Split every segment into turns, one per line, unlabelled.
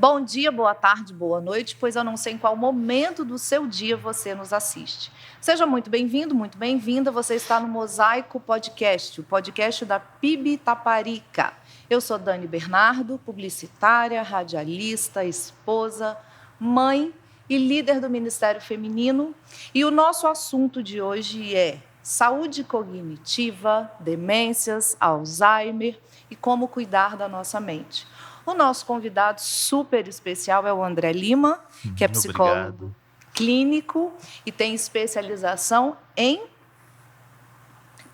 Bom dia, boa tarde, boa noite, pois eu não sei em qual momento do seu dia você nos assiste. Seja muito bem-vindo, muito bem-vinda. Você está no Mosaico Podcast, o podcast da PIB Itaparica. Eu sou Dani Bernardo, publicitária, radialista, esposa, mãe e líder do Ministério Feminino. E o nosso assunto de hoje é saúde cognitiva, demências, Alzheimer e como cuidar da nossa mente. O nosso convidado super especial é o André Lima, que é psicólogo
Obrigado.
clínico e tem especialização em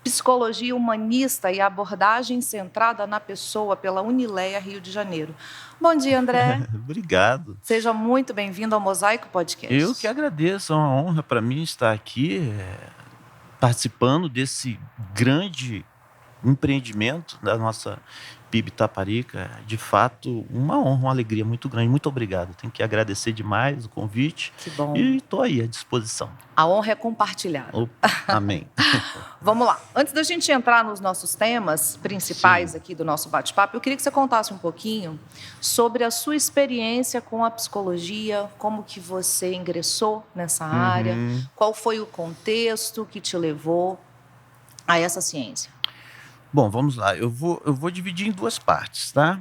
psicologia humanista e abordagem centrada na pessoa pela Unileia Rio de Janeiro. Bom dia, André.
Obrigado.
Seja muito bem-vindo ao Mosaico Podcast.
Eu que agradeço, é uma honra para mim estar aqui participando desse grande empreendimento da nossa PIB Itaparica. De fato, uma honra, uma alegria muito grande. Muito obrigado. Tenho que agradecer demais o convite.
Que bom.
E estou aí à disposição.
A honra é compartilhada.
Amém.
Vamos lá. Antes da gente entrar nos nossos temas principais aqui do nosso bate-papo, eu queria que você contasse um pouquinho sobre a sua experiência com a psicologia, como que você ingressou nessa área, qual foi o contexto que te levou a essa ciência.
Bom, vamos lá. Eu vou dividir em duas partes, tá?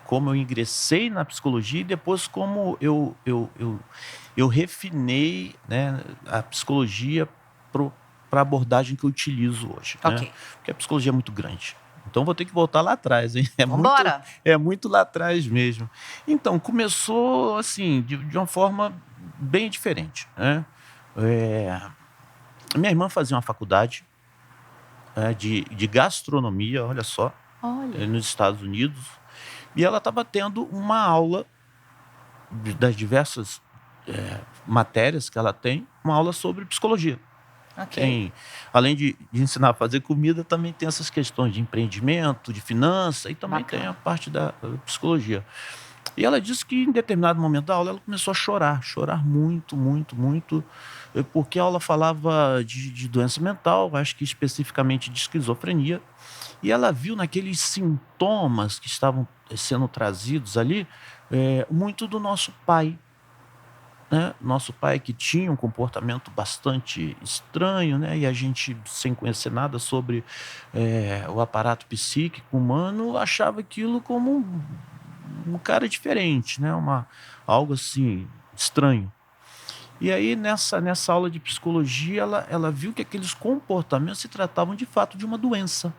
Como eu ingressei na psicologia e depois como eu refinei, né, a psicologia para a abordagem que eu utilizo hoje.
Ok.
Né? Porque a psicologia é muito grande. Então vou ter que voltar lá atrás, hein?
Vambora!
É muito lá atrás mesmo. Então, começou assim, de uma forma bem diferente. Né? Minha irmã fazia uma faculdade de gastronomia, olha só, nos Estados Unidos, e ela estava tendo uma aula das diversas matérias que ela tem, uma aula sobre psicologia.
Ok.
Além de ensinar a fazer comida, também tem essas questões de empreendimento, de finança, e também
Bacana.
tem a parte da psicologia. E ela disse que em determinado momento da aula ela começou a chorar muito, muito, muito, porque a aula falava de doença mental, acho que especificamente de esquizofrenia, e ela viu naqueles sintomas que estavam sendo trazidos ali, muito do nosso pai. Né? Nosso pai que tinha um comportamento bastante estranho, né? E a gente, sem conhecer nada sobre o aparato psíquico humano, achava aquilo como um cara diferente, né? Algo assim, estranho. E aí, nessa aula de psicologia, ela viu que aqueles comportamentos se tratavam de fato de uma doença,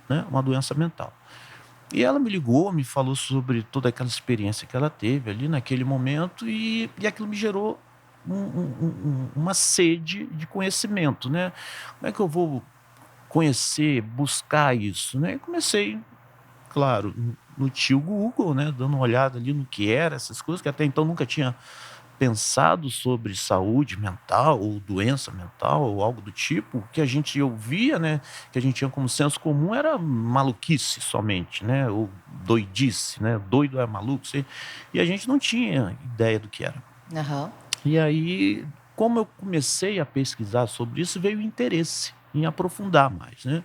né? Uma doença mental. E ela me ligou, me falou sobre toda aquela experiência que ela teve ali naquele momento e aquilo me gerou uma sede de conhecimento, né? Como é que eu vou conhecer, buscar isso, né? E comecei, claro, no tio Google, né? Dando uma olhada ali no que era essas coisas, que até então nunca tinha pensado sobre saúde mental ou doença mental ou algo do tipo. O que a gente ouvia, né, que a gente tinha como senso comum era maluquice somente, né, ou doidice, né, doido é maluco, e a gente não tinha ideia do que era. E aí, como eu comecei a pesquisar sobre isso, veio o interesse em aprofundar mais, né,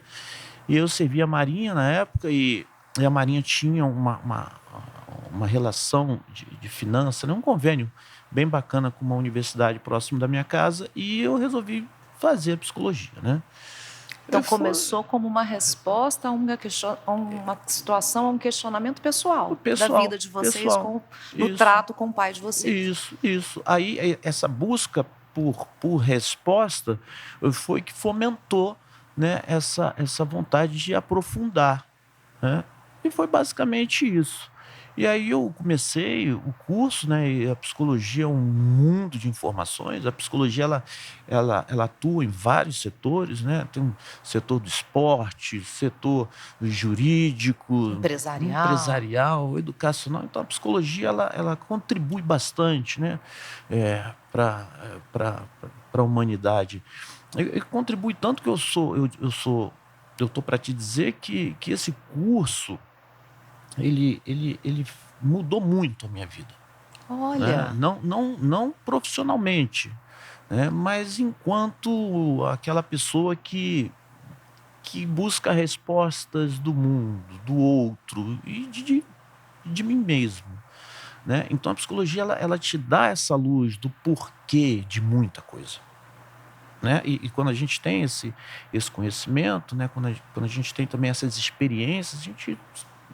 e eu servia a Marinha na época e a Marinha tinha uma relação de finança, né, um convênio bem bacana com uma universidade próximo da minha casa e eu resolvi fazer psicologia, né?
Então, começou como uma resposta a uma situação, a um questionamento pessoal da vida de vocês no trato com o pai de vocês.
Isso. Aí, essa busca por resposta foi que fomentou, né, essa vontade de aprofundar, né? E foi basicamente isso. E aí eu comecei o curso, né, e a psicologia é um mundo de informações. A psicologia ela atua em vários setores, né? Tem um setor do esporte, setor jurídico, empresarial, educacional. Então a psicologia ela contribui bastante, né, para a humanidade. E contribui tanto que eu estou para te dizer que esse curso ele mudou muito a minha vida.
Olha,
Né? Não profissionalmente, né? Mas enquanto aquela pessoa que busca respostas do mundo, do outro e de mim mesmo. né? Então a psicologia ela te dá essa luz do porquê de muita coisa, né? E quando a gente tem esse conhecimento, né? Quando a gente tem também essas experiências, a gente,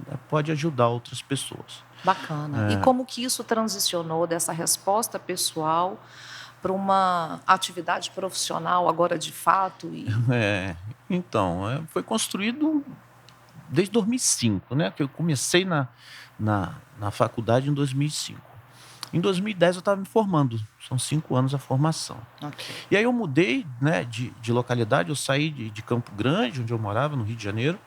né, pode ajudar outras pessoas.
Bacana. E como que isso transicionou dessa resposta pessoal para uma atividade profissional agora de fato?
Então, foi construído desde 2005, né? Que eu comecei na faculdade em 2005. Em 2010 eu estava me formando, são 5 anos a formação.
Ok.
E aí eu mudei, né, de localidade, eu saí de Campo Grande, onde eu morava, no Rio de Janeiro,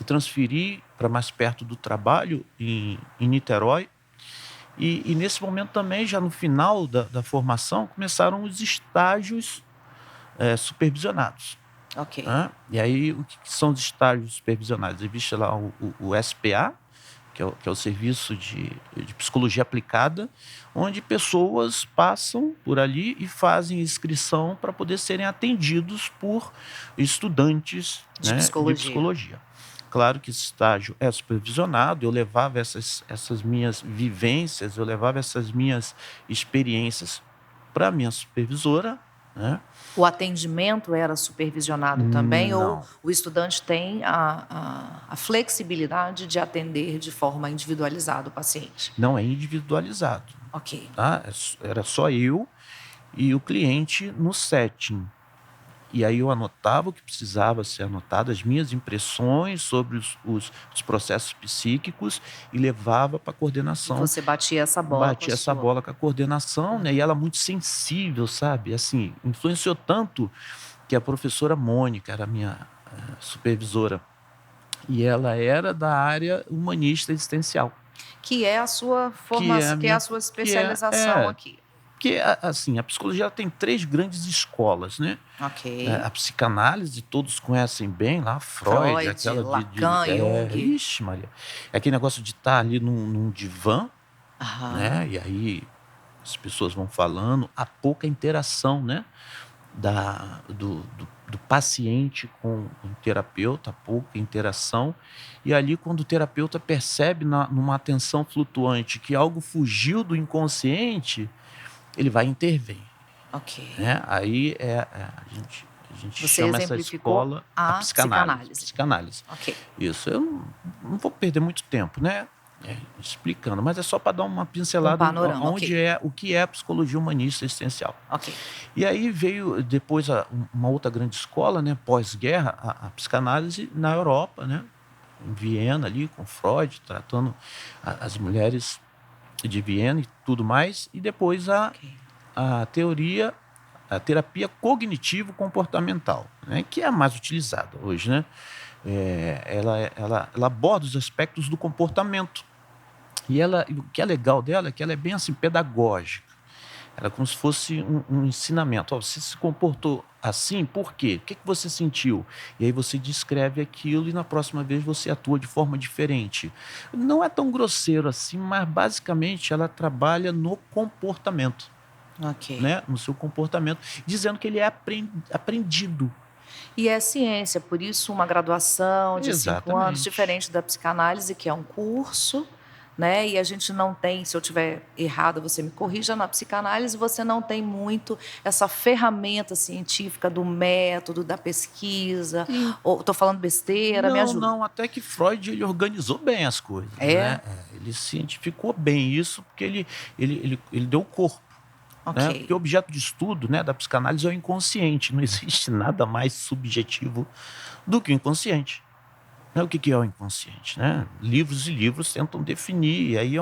e transferi para mais perto do trabalho, em Niterói. E nesse momento também, já no final da formação, começaram os estágios supervisionados,
Ok.
né? E aí, o que são os estágios supervisionados? Existe lá o SPA, que é o Serviço de Psicologia Aplicada, onde pessoas passam por ali e fazem inscrição para poder serem atendidos por estudantes,
De
né, de
psicologia.
psicologia. Claro que esse estágio é supervisionado, eu levava essas minhas vivências, eu levava essas minhas experiências para a minha supervisora, né?
O atendimento era supervisionado também, ou
Não,
o estudante tem a flexibilidade de atender de forma individualizada o paciente?
não é individualizado,
Ok.
tá? Era só eu e o cliente no setting. E aí eu anotava o que precisava ser anotado, as minhas impressões sobre os processos psíquicos, e levava para a
E
coordenação.
você batia essa bola com a
Bati essa
sua
bola com a coordenação, né? E ela muito sensível, sabe? Assim, influenciou tanto que a professora Mônica era a minha supervisora. E ela era da área humanista existencial,
que é a sua
que é a
formação, que é a
minha.
sua
Que é,
especialização
é,
aqui.
porque, assim, a psicologia ela tem 3 grandes escolas, né?
Ok.
A psicanálise, todos conhecem bem lá, Freud,
Freud,
aquela
Lacan, Jung.
ixi, Maria, é aquele negócio de estar ali num divã,
Aham.
né? E aí as pessoas vão falando, há pouca interação, né? Do paciente com o terapeuta, pouca interação. E ali, quando o terapeuta percebe numa atenção flutuante que algo fugiu do inconsciente, ele vai intervir,
Ok.
né? Aí a gente
Você
chama essa
exemplificou
escola a
a
psicanálise.
psicanálise.
Psicanálise.
Ok.
Isso, eu não vou perder muito tempo, né? Explicando, mas é só para dar uma
Um
pincelada
panorama, ok.
o que é a psicologia humanista existencial.
Ok.
E aí veio depois uma outra grande escola, né, pós-guerra, a psicanálise na Europa, né, em Viena ali com Freud, tratando as mulheres de Viena e tudo mais, e depois
Ok.
a teoria, a terapia cognitivo-comportamental, né, que é a mais utilizada hoje, né? Ela aborda os aspectos do comportamento. E o que é legal dela é que ela é bem assim pedagógica. Ela é como se fosse um ensinamento. Ó, você se comportou assim, por quê? O que você sentiu? E aí você descreve aquilo e na próxima vez você atua de forma diferente. Não é tão grosseiro assim, mas basicamente ela trabalha no comportamento,
Ok.
né? No seu comportamento, dizendo que ele é aprendido.
E é ciência, por isso uma graduação de 5 anos,
Exatamente.
diferente da psicanálise, que é um curso, né? E a gente não tem, se eu tiver errada, você me corrija, na psicanálise você não tem muito essa ferramenta científica do método, da pesquisa.
E
Ou estou falando besteira, me
não,
ajuda.
não, até que Freud ele organizou bem as coisas,
É?
né? Ele cientificou bem isso porque ele deu corpo, né?
Ok.
Porque o objeto de estudo, né, da psicanálise é o inconsciente. Não existe nada mais subjetivo do que o inconsciente. Né? O que é o inconsciente, né? Livros e livros tentam definir, e aí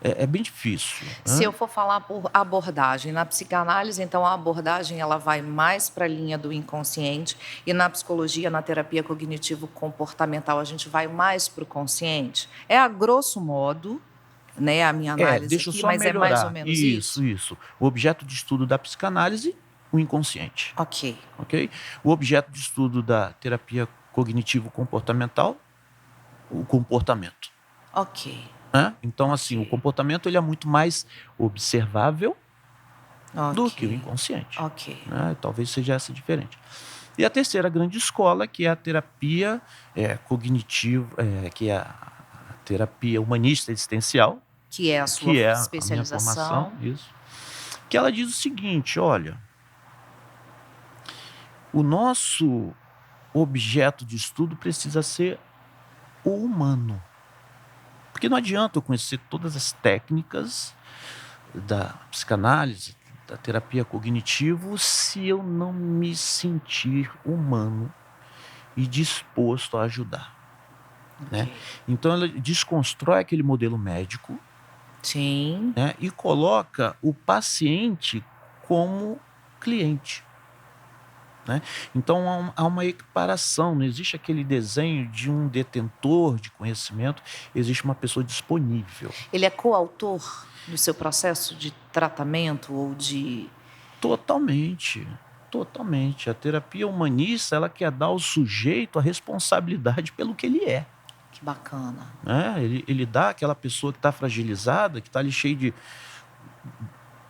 é bem difícil,
Se
né?
eu for falar por abordagem, na psicanálise, então a abordagem ela vai mais para a linha do inconsciente e na psicologia, na terapia cognitivo-comportamental, a gente vai mais para o consciente. É a grosso modo, né, a minha análise
Deixa eu
aqui,
só
mas é mais ou
melhorar.
menos
Isso,
isso?
isso. O objeto de estudo da psicanálise, o inconsciente.
Ok,
Ok? O objeto de estudo da terapia cognitivo-comportamental, o comportamento.
ok,
Né? Então, assim, o
ok,
comportamento ele é muito mais observável do que o
ok,
inconsciente.
ok,
Né? Talvez seja essa diferente. E a terceira grande escola, que é a terapia cognitivo, que é a terapia humanista existencial,
Que é a sua
que é a minha
especialização.
formação, isso. Que ela diz o seguinte: olha, o nosso objeto de estudo precisa ser o humano. Porque não adianta eu conhecer todas as técnicas da psicanálise, da terapia cognitivo, se eu não me sentir humano e disposto a ajudar, né?
Ok.
Então ela desconstrói aquele modelo médico,
Sim.
né, e coloca o paciente como cliente, né? Então há uma equiparação, não existe aquele desenho de um detentor de conhecimento, existe uma pessoa disponível.
Ele é coautor do seu processo de tratamento ou de...
Totalmente, totalmente. A terapia humanista, ela quer dar ao sujeito a responsabilidade pelo que ele é,
Que bacana.
né? Ele dá àquela pessoa que está fragilizada, que está ali cheio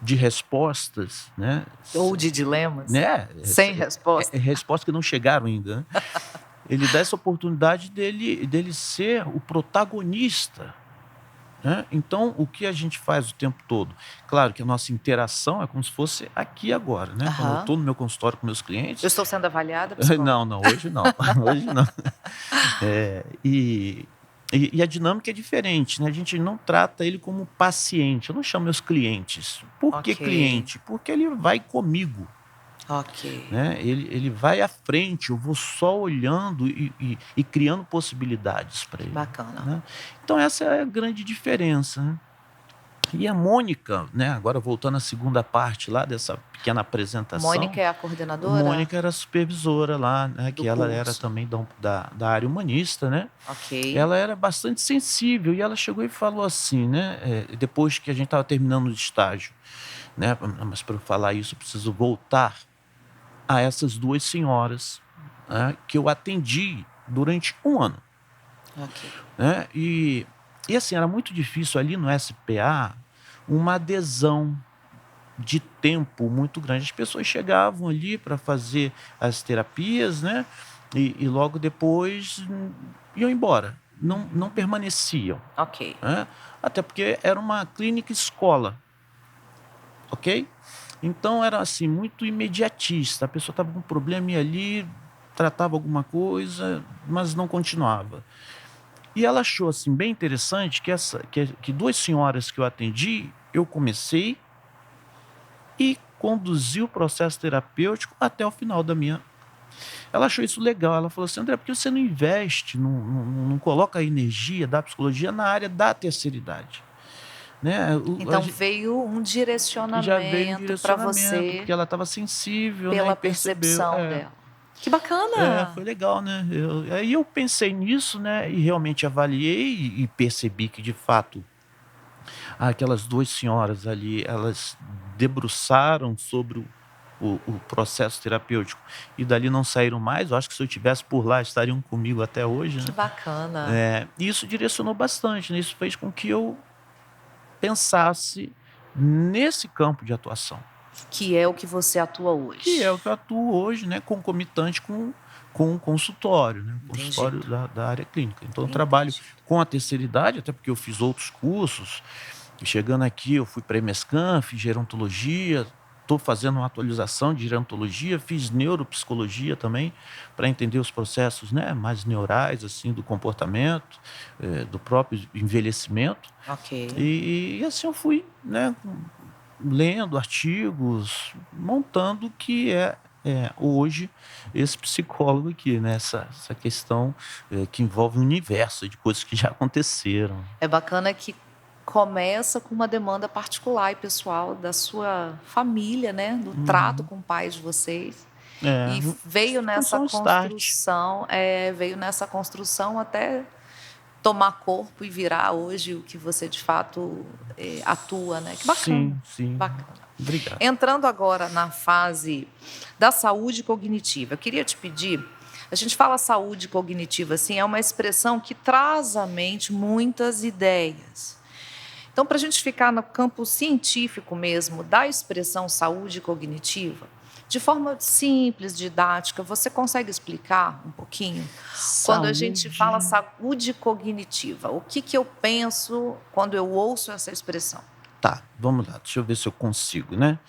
de respostas, né?
Ou de dilemas.
Né?
Sem resposta.
Respostas que não chegaram ainda, né? Ele dá essa oportunidade dele ser o protagonista, né? Então, o que a gente faz o tempo todo? Claro que a nossa interação é como se fosse aqui agora, né? Quando eu
Aham.
estou no meu consultório com meus
Eu
clientes.
estou sendo avaliada, psicóloga?
Não, não, hoje não. Hoje não. E a dinâmica é diferente, né? A gente não trata ele como paciente. Eu não chamo meus clientes. Por que
Ok.
cliente? Porque ele vai comigo,
Ok.
né? Ele vai à frente, eu vou só olhando e criando possibilidades para ele,
Bacana.
né? Então essa é a grande diferença, né? E a Mônica, né, agora voltando à segunda parte lá dessa pequena apresentação.
Mônica é a coordenadora?
Mônica era a supervisora lá, né,
Do
que ela era
curso.
também da área humanista, né?
Ok.
Ela era bastante sensível e ela chegou e falou assim, né, depois que a gente estava terminando o estágio, né, mas para eu falar isso eu preciso voltar a essas duas senhoras, né, que eu atendi durante um ano,
Ok.
né? E assim, era muito difícil ali no SPA uma adesão de tempo muito grande. As pessoas chegavam ali para fazer as terapias, né? E logo depois iam embora, não permaneciam,
Ok.
né? Até porque era uma clínica escola, ok? Então era assim, muito imediatista. A pessoa estava com um problema e ali tratava alguma coisa, mas não continuava. E ela achou assim bem interessante que duas senhoras que eu atendi, eu comecei e conduzi o processo terapêutico até o final da minha. Ela achou isso legal. Ela falou assim: André, por que você não investe, não coloca a energia da psicologia na área da terceira idade? Né?
Então veio um
Já veio um
direcionamento para
direcionamento,
você
porque ela estava sensível, né? E
pela
percebeu.
percepção dela. Que bacana!
Foi legal, né? Aí eu pensei nisso, né? E realmente avaliei e percebi que, de fato, aquelas duas senhoras ali, elas debruçaram sobre o processo terapêutico e dali não saíram mais. Eu acho que se eu estivesse por lá, estariam comigo até hoje,
Que
né?
bacana!
E isso direcionou bastante, né? Isso fez com que eu pensasse nesse campo de atuação,
Que é o que você atua
que
hoje.
é o que eu atuo hoje, né? Concomitante com o consultório, né? O consultório
Entendido.
da área clínica. Então eu trabalho
Entendido.
com a terceira idade, até porque eu fiz outros cursos. E chegando aqui, eu fui para a EMESCAM, fiz gerontologia, estou fazendo uma atualização de gerontologia, fiz neuropsicologia também, para entender os processos, né, mais neurais, assim, do comportamento, do próprio envelhecimento.
Ok.
E assim eu fui, né, lendo artigos, montando o que é hoje esse psicólogo aqui, né? Essa questão que envolve um universo de coisas que já aconteceram.
É bacana que começa com uma demanda particular e pessoal da sua família, né? Do trato
Uhum.
com o pai de vocês.
É,
E veio
foi
nessa
só um start.
construção até tomar corpo e virar hoje o que você de fato atua, né? Que bacana,
Sim.
bacana.
Obrigado.
Entrando agora na fase da saúde cognitiva, eu queria te pedir, a gente fala saúde cognitiva assim, é uma expressão que traz à mente muitas ideias. Então, para a gente ficar no campo científico mesmo da expressão saúde cognitiva, De forma simples, didática, você consegue explicar um pouquinho? Quando a gente fala saúde cognitiva, o que eu penso quando eu ouço essa expressão?
Tá, vamos lá, deixa eu ver se eu consigo, né?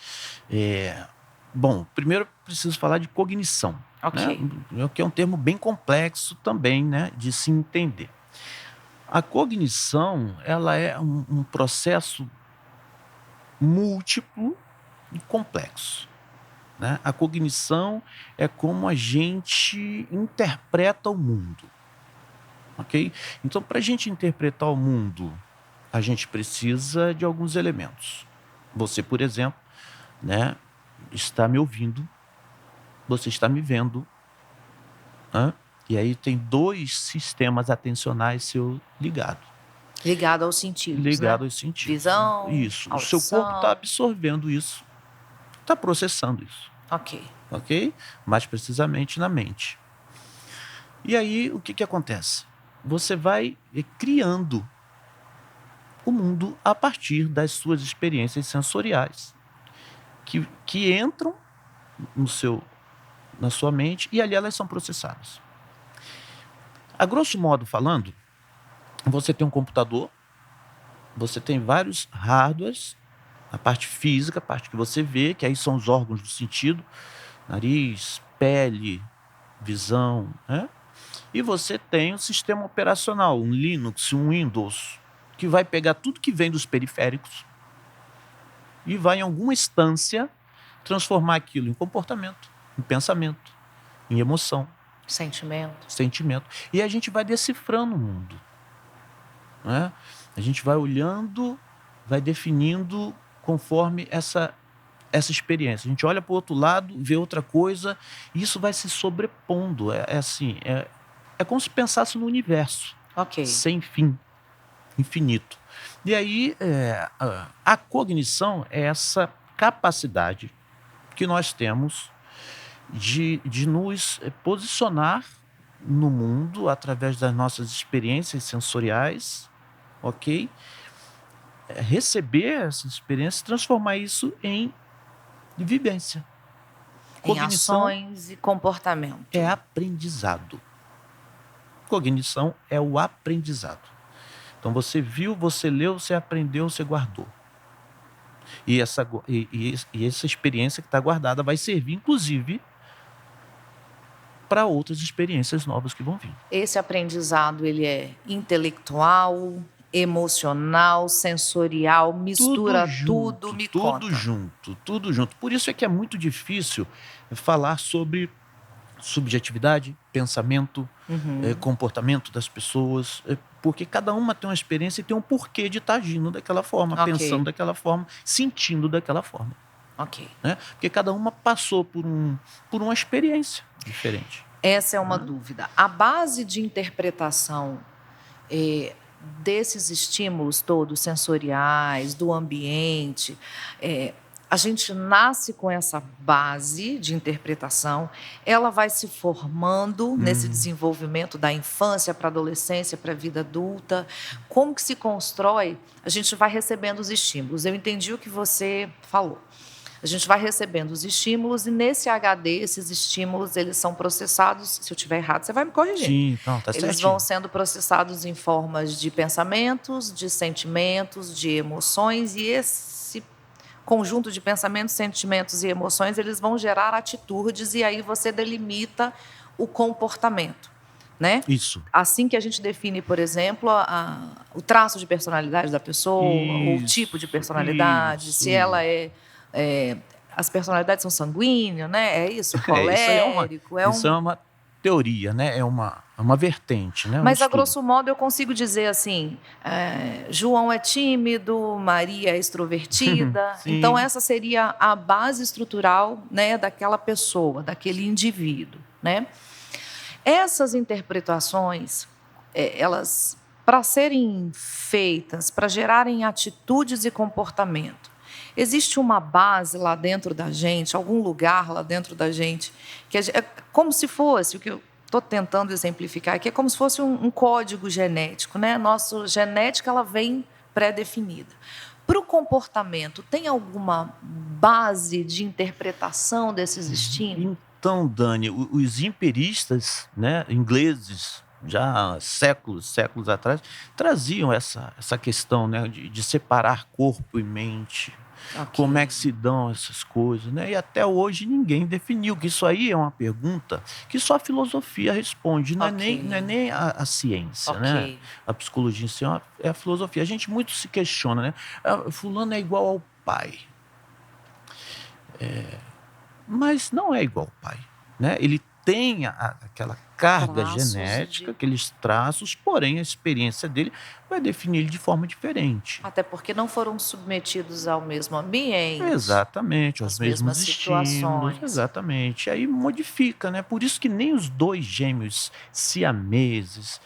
Bom, primeiro eu preciso falar de cognição,
Ok.
né? Que é um termo bem complexo também, né, de se entender. A cognição, ela é um processo múltiplo e complexo, né? A cognição é como a gente interpreta o mundo, ok? Então, para a gente interpretar o mundo, a gente precisa de alguns elementos. Você, por exemplo, né, está me ouvindo, você está me vendo, né? E aí tem 2 sistemas atencionais seu ligados.
Ligado aos sentidos,
Ligado
né?
aos sentidos.
Visão,
Isso. O seu
audição.
corpo está absorvendo isso, está processando isso.
Ok.
Ok? Mais precisamente na mente. E aí, o que acontece? Você vai criando o mundo a partir das suas experiências sensoriais, que entram na sua mente e ali elas são processadas. A grosso modo falando, você tem um computador, você tem vários hardwares, a parte física, a parte que você vê, que aí são os órgãos do sentido, nariz, pele, visão, né? E você tem um sistema operacional, um Linux, um Windows, que vai pegar tudo que vem dos periféricos e vai em alguma instância transformar aquilo em comportamento, em pensamento, em emoção, sentimento. E a gente vai decifrando o mundo, né? A gente vai olhando, vai definindo conforme essa experiência. A gente olha para o outro lado, vê outra coisa, e isso vai se sobrepondo. É como se pensasse no universo, sem fim, infinito. E aí, a cognição é essa capacidade que nós temos de nos posicionar no mundo através das nossas experiências sensoriais, ok? Receber essa experiência e transformar isso em vivência.
Em ações e comportamento.
É aprendizado. Cognição é o aprendizado. Então você viu, você leu, você aprendeu, você guardou. E essa experiência que está guardada vai servir, inclusive, para outras experiências novas que vão vir.
Esse aprendizado, ele é intelectual, emocional, sensorial, mistura tudo, me conta.
Tudo junto. Por isso é que é muito difícil falar sobre subjetividade, pensamento, comportamento das pessoas, porque cada uma tem uma experiência e tem um porquê de estar agindo daquela forma, pensando daquela forma, sentindo daquela forma. Né? Porque cada uma passou por uma experiência diferente.
Essa é uma dúvida. A base de interpretação desses estímulos todos sensoriais, do ambiente, a gente nasce com essa base de interpretação, ela vai se formando nesse desenvolvimento da infância para a adolescência, para a vida adulta. Como que se constrói? A gente vai recebendo os estímulos. Eu entendi o que você falou. A gente vai recebendo os estímulos e nesse HD, esses estímulos, eles são processados. Se eu estiver errado, você vai me corrigir.
Sim, não, tá certinho.
Eles vão sendo processados em formas de pensamentos, de sentimentos, de emoções, e esse conjunto de pensamentos, sentimentos e emoções, eles vão gerar atitudes e aí você delimita o comportamento, né?
Isso.
Assim que a gente define, por exemplo, o traço de personalidade da pessoa, ou o tipo de personalidade, se ela as personalidades são sanguíneas, né? É isso, colérico.
Isso é uma teoria, né? É uma vertente, né?
Mas, a grosso modo, eu consigo dizer assim, João é tímido, Maria é extrovertida. Então, essa seria a base estrutural, né, daquela pessoa, daquele indivíduo, né? Essas interpretações, elas, para serem feitas, para gerarem atitudes e comportamento, existe uma base lá dentro da gente, algum lugar lá dentro da gente, que é como se fosse, o que eu estou tentando exemplificar aqui, é como se fosse um código genético, né? Nossa genética, ela vem pré-definida. para o comportamento, tem alguma base de interpretação desses estímulos?
Então, Dani, os empiristas, né, ingleses, já há séculos atrás, traziam essa questão, né, de separar corpo e mente. Como é que
Ok,
se dão essas coisas, né? E até hoje ninguém definiu, que isso aí é uma pergunta que só a filosofia responde,
ok,
não é nem a ciência,
ok.
né? A psicologia em si é a filosofia. A gente muito se questiona, né? Fulano é igual ao pai. Mas não é igual ao pai, né? Ele tem aquela carga
Traços
genética,
de.
aqueles traços, porém a experiência dele vai definir ele de forma diferente.
Até porque não foram submetidos ao mesmo ambiente,
Exatamente, aos
às
mesmos
mesmas
estímulos,
situações.
exatamente. Aí modifica, né? Por isso que nem os dois gêmeos siameses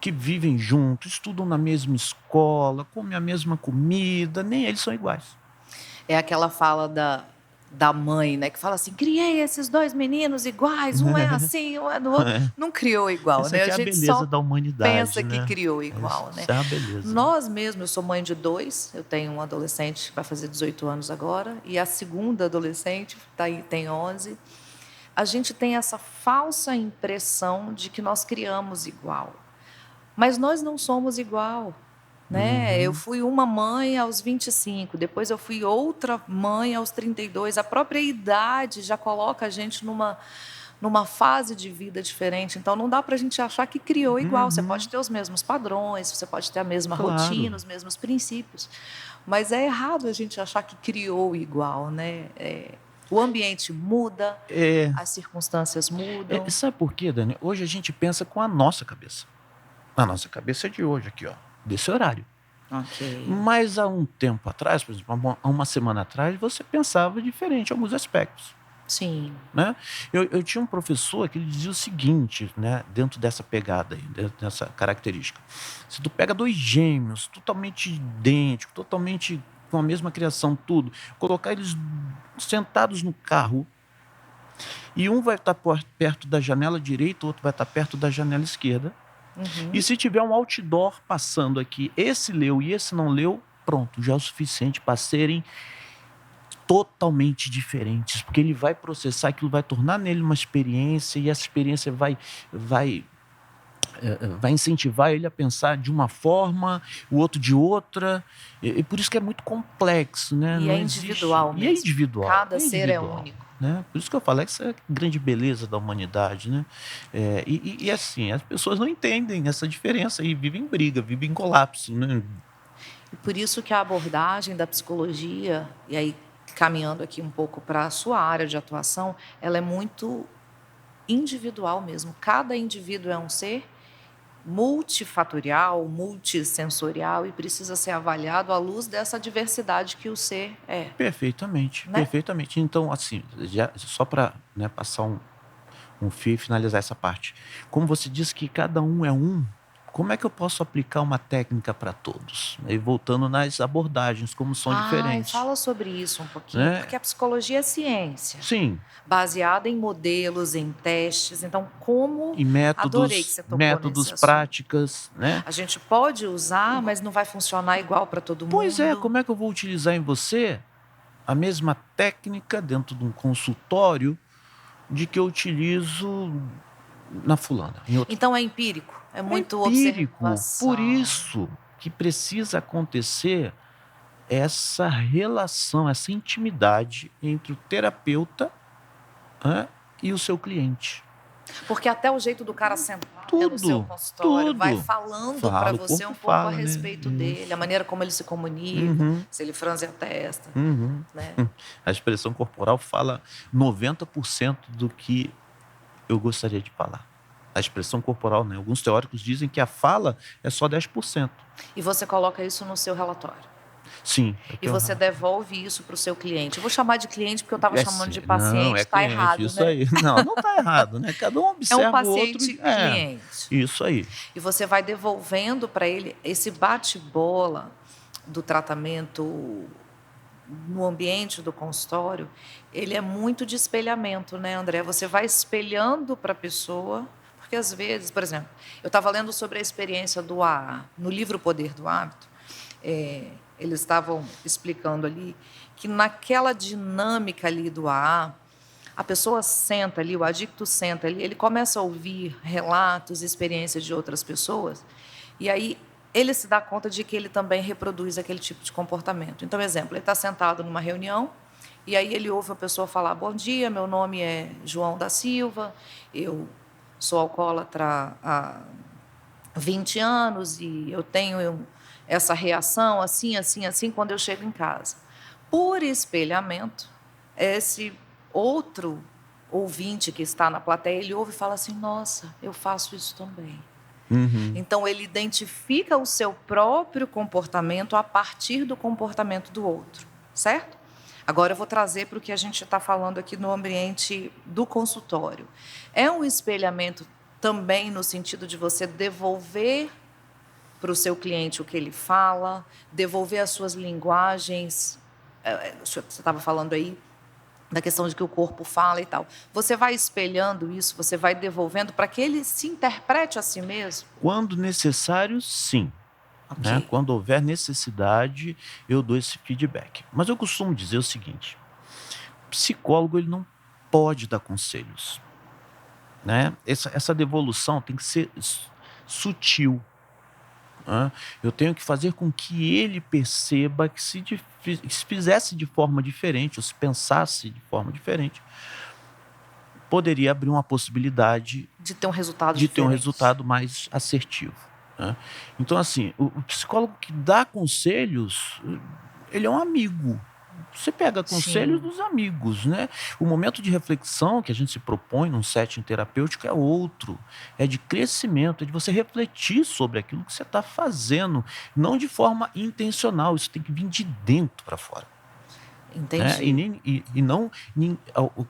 que vivem juntos, estudam na mesma escola, comem a mesma comida, nem eles são iguais.
É aquela fala da mãe, né, que fala assim: criei esses dois meninos iguais, um é assim, um é do outro.
É.
Não criou igual,
Essa
né? A
aqui é a
gente
beleza
só
da humanidade,
pensa que
né?
criou
Isso,
igual, né?
isso é uma beleza.
Nós mesmos, eu sou mãe de dois, eu tenho um adolescente que vai fazer 18 anos agora, e a segunda adolescente tá aí, tem 11. A gente tem essa falsa impressão de que nós criamos igual. Mas nós não somos igual, né? Eu
Uhum,
fui uma mãe aos 25, depois eu fui outra mãe aos 32. A própria idade já coloca a gente numa fase de vida diferente. Então não dá para a gente achar que criou igual. Você
uhum,
pode ter os mesmos padrões, você pode ter a mesma rotina,
claro.
os mesmos princípios. Mas é errado a gente achar que criou igual, né? O ambiente muda,
É,
as circunstâncias mudam.
sabe por quê, Dani? Hoje a gente pensa com a nossa cabeça. A nossa cabeça é de hoje aqui, ó, desse horário.
Ok.
Mas há um tempo atrás, por exemplo, há uma semana atrás, você pensava diferente em alguns aspectos,
Sim.
né? Eu tinha um professor que ele dizia o seguinte, né, dentro dessa pegada aí, dentro dessa característica. Se tu pega dois gêmeos totalmente idênticos, totalmente com a mesma criação, tudo, colocar eles sentados no carro e um vai estar perto da janela direita, o outro vai estar perto da janela esquerda. E
Uhum.
se tiver um outdoor passando aqui, esse leu e esse não leu, pronto, já é o suficiente para serem totalmente diferentes, porque ele vai processar aquilo, vai tornar nele uma experiência e essa experiência vai vai incentivar ele a pensar de uma forma, o outro de outra, e por isso que é muito complexo, né?
E
Não
é
existe.
individual
E é
mesmo.
individual,
Cada
é
ser é
individual.
único.
Né? Por isso que eu falo, essa é a grande beleza da humanidade. Né? E assim, as pessoas não entendem essa diferença e vivem em briga, vivem em colapso. Né?
E por isso que a abordagem da psicologia, e aí caminhando aqui um pouco para a sua área de atuação, ela é muito individual mesmo. Cada indivíduo é um ser multifatorial, multissensorial e precisa ser avaliado à luz dessa diversidade que o ser é,
Perfeitamente,
né?
perfeitamente. Então, assim, só para, né, passar um fio e finalizar essa parte. Como você disse que cada um é um, como é que eu posso aplicar uma técnica para todos? E voltando nas abordagens, como são
Ai,
diferentes.
fala sobre isso um pouquinho,
Né?
porque a psicologia é ciência,
Sim,
baseada em modelos, em testes. Então, como
e
adorei que
métodos,
você tocou nesse
métodos,
assunto.
práticas, né?
A gente pode usar, mas não vai funcionar igual para todo
Pois é,
mundo.
como é que eu vou utilizar em você a mesma técnica dentro de um consultório de que eu utilizo na fulana, em outro.
Então é empírico, é
É
muito
empírico, por
observação.
isso que precisa acontecer essa relação, essa intimidade entre o terapeuta, né, e o seu cliente.
Porque até o jeito do cara sentar no seu
Tudo,
consultório vai
tudo.
falando para
Fala, o
você
corpo
um pouco a
fala, né?
respeito dele, a
Isso.
maneira como ele se comunica,
Uhum,
se ele franze a testa,
uhum.
né?
A expressão corporal fala 90% do que eu gostaria de falar. A expressão corporal, né? Alguns teóricos dizem que a fala é só 10%.
E você coloca isso no seu relatório.
Sim, eu
E
tenho
você devolve isso para o seu cliente. Eu vou chamar de cliente porque eu estava
é
chamando
sim,
de
não,
paciente,
é
está
cliente,
errado,
isso
né?
aí. Não, não está errado, né? Cada um
É um
observa o outro.
paciente cliente.
Isso aí.
E você vai devolvendo para ele esse bate-bola do tratamento no ambiente do consultório, ele é muito de espelhamento, né, André? Você vai espelhando para a pessoa, porque às vezes, por exemplo, eu estava lendo sobre a experiência do AA, no livro O Poder do Hábito, é, eles estavam explicando ali que naquela dinâmica ali do AA, a pessoa senta ali, o adicto senta ali, ele começa a ouvir relatos, experiências de outras pessoas, e aí ele se dá conta de que ele também reproduz aquele tipo de comportamento. Então, exemplo, ele está sentado numa reunião, e aí ele ouve a pessoa falar: bom dia, meu nome é João da Silva, eu sou alcoólatra há 20 anos e eu tenho essa reação assim, assim, assim, quando eu chego em casa. Por espelhamento, esse outro ouvinte que está na plateia, ele ouve e fala assim: nossa, eu faço isso também. Então, ele identifica o seu próprio comportamento a partir do comportamento do outro, certo? Agora, eu vou trazer para o que a gente está falando aqui no ambiente do consultório. É um espelhamento também no sentido de você devolver para o seu cliente o que ele fala, devolver as suas linguagens. Você estava falando aí da questão de que o corpo fala e tal. Você vai espelhando isso, você vai devolvendo para que ele se interprete a si mesmo?
Quando necessário, sim. Né?
Ok.
Quando houver necessidade, eu dou esse feedback. Mas eu costumo dizer o seguinte: o psicólogo ele não pode dar conselhos. Né? Essa devolução tem que ser sutil. Né? Eu tenho que fazer com que ele perceba que se fizesse de forma diferente, ou se pensasse de forma diferente, poderia abrir uma possibilidade
De ter um resultado
de ter um
diferente.
resultado mais assertivo. Né? Então, assim, o psicólogo que dá conselhos, ele é um amigo. Você pega conselhos
Sim.
dos amigos, né? O momento de reflexão que a gente se propõe num setting terapêutico é outro. É de crescimento, é de você refletir sobre aquilo que você está fazendo, não de forma intencional. Isso tem que vir de dentro para fora. Né?
Entendi.
E não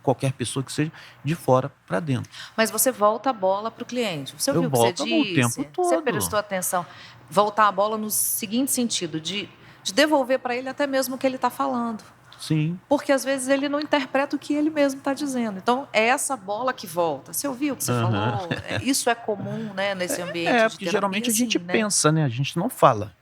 qualquer pessoa que seja de fora para dentro.
Mas você volta a bola para o cliente. Você
Eu
ouviu o que você
volto o tempo
disse? Você
todo.
prestou atenção? Voltar a bola no seguinte sentido, de devolver para ele até mesmo o que ele está falando.
Sim.
Porque às vezes ele não interpreta o que ele mesmo está dizendo. Então, é essa bola que volta. Você ouviu o que você
Aham.
falou? Isso é comum, né, nesse ambiente de
Porque
terapia,
geralmente a gente
sim, né?
pensa, né? A gente não fala.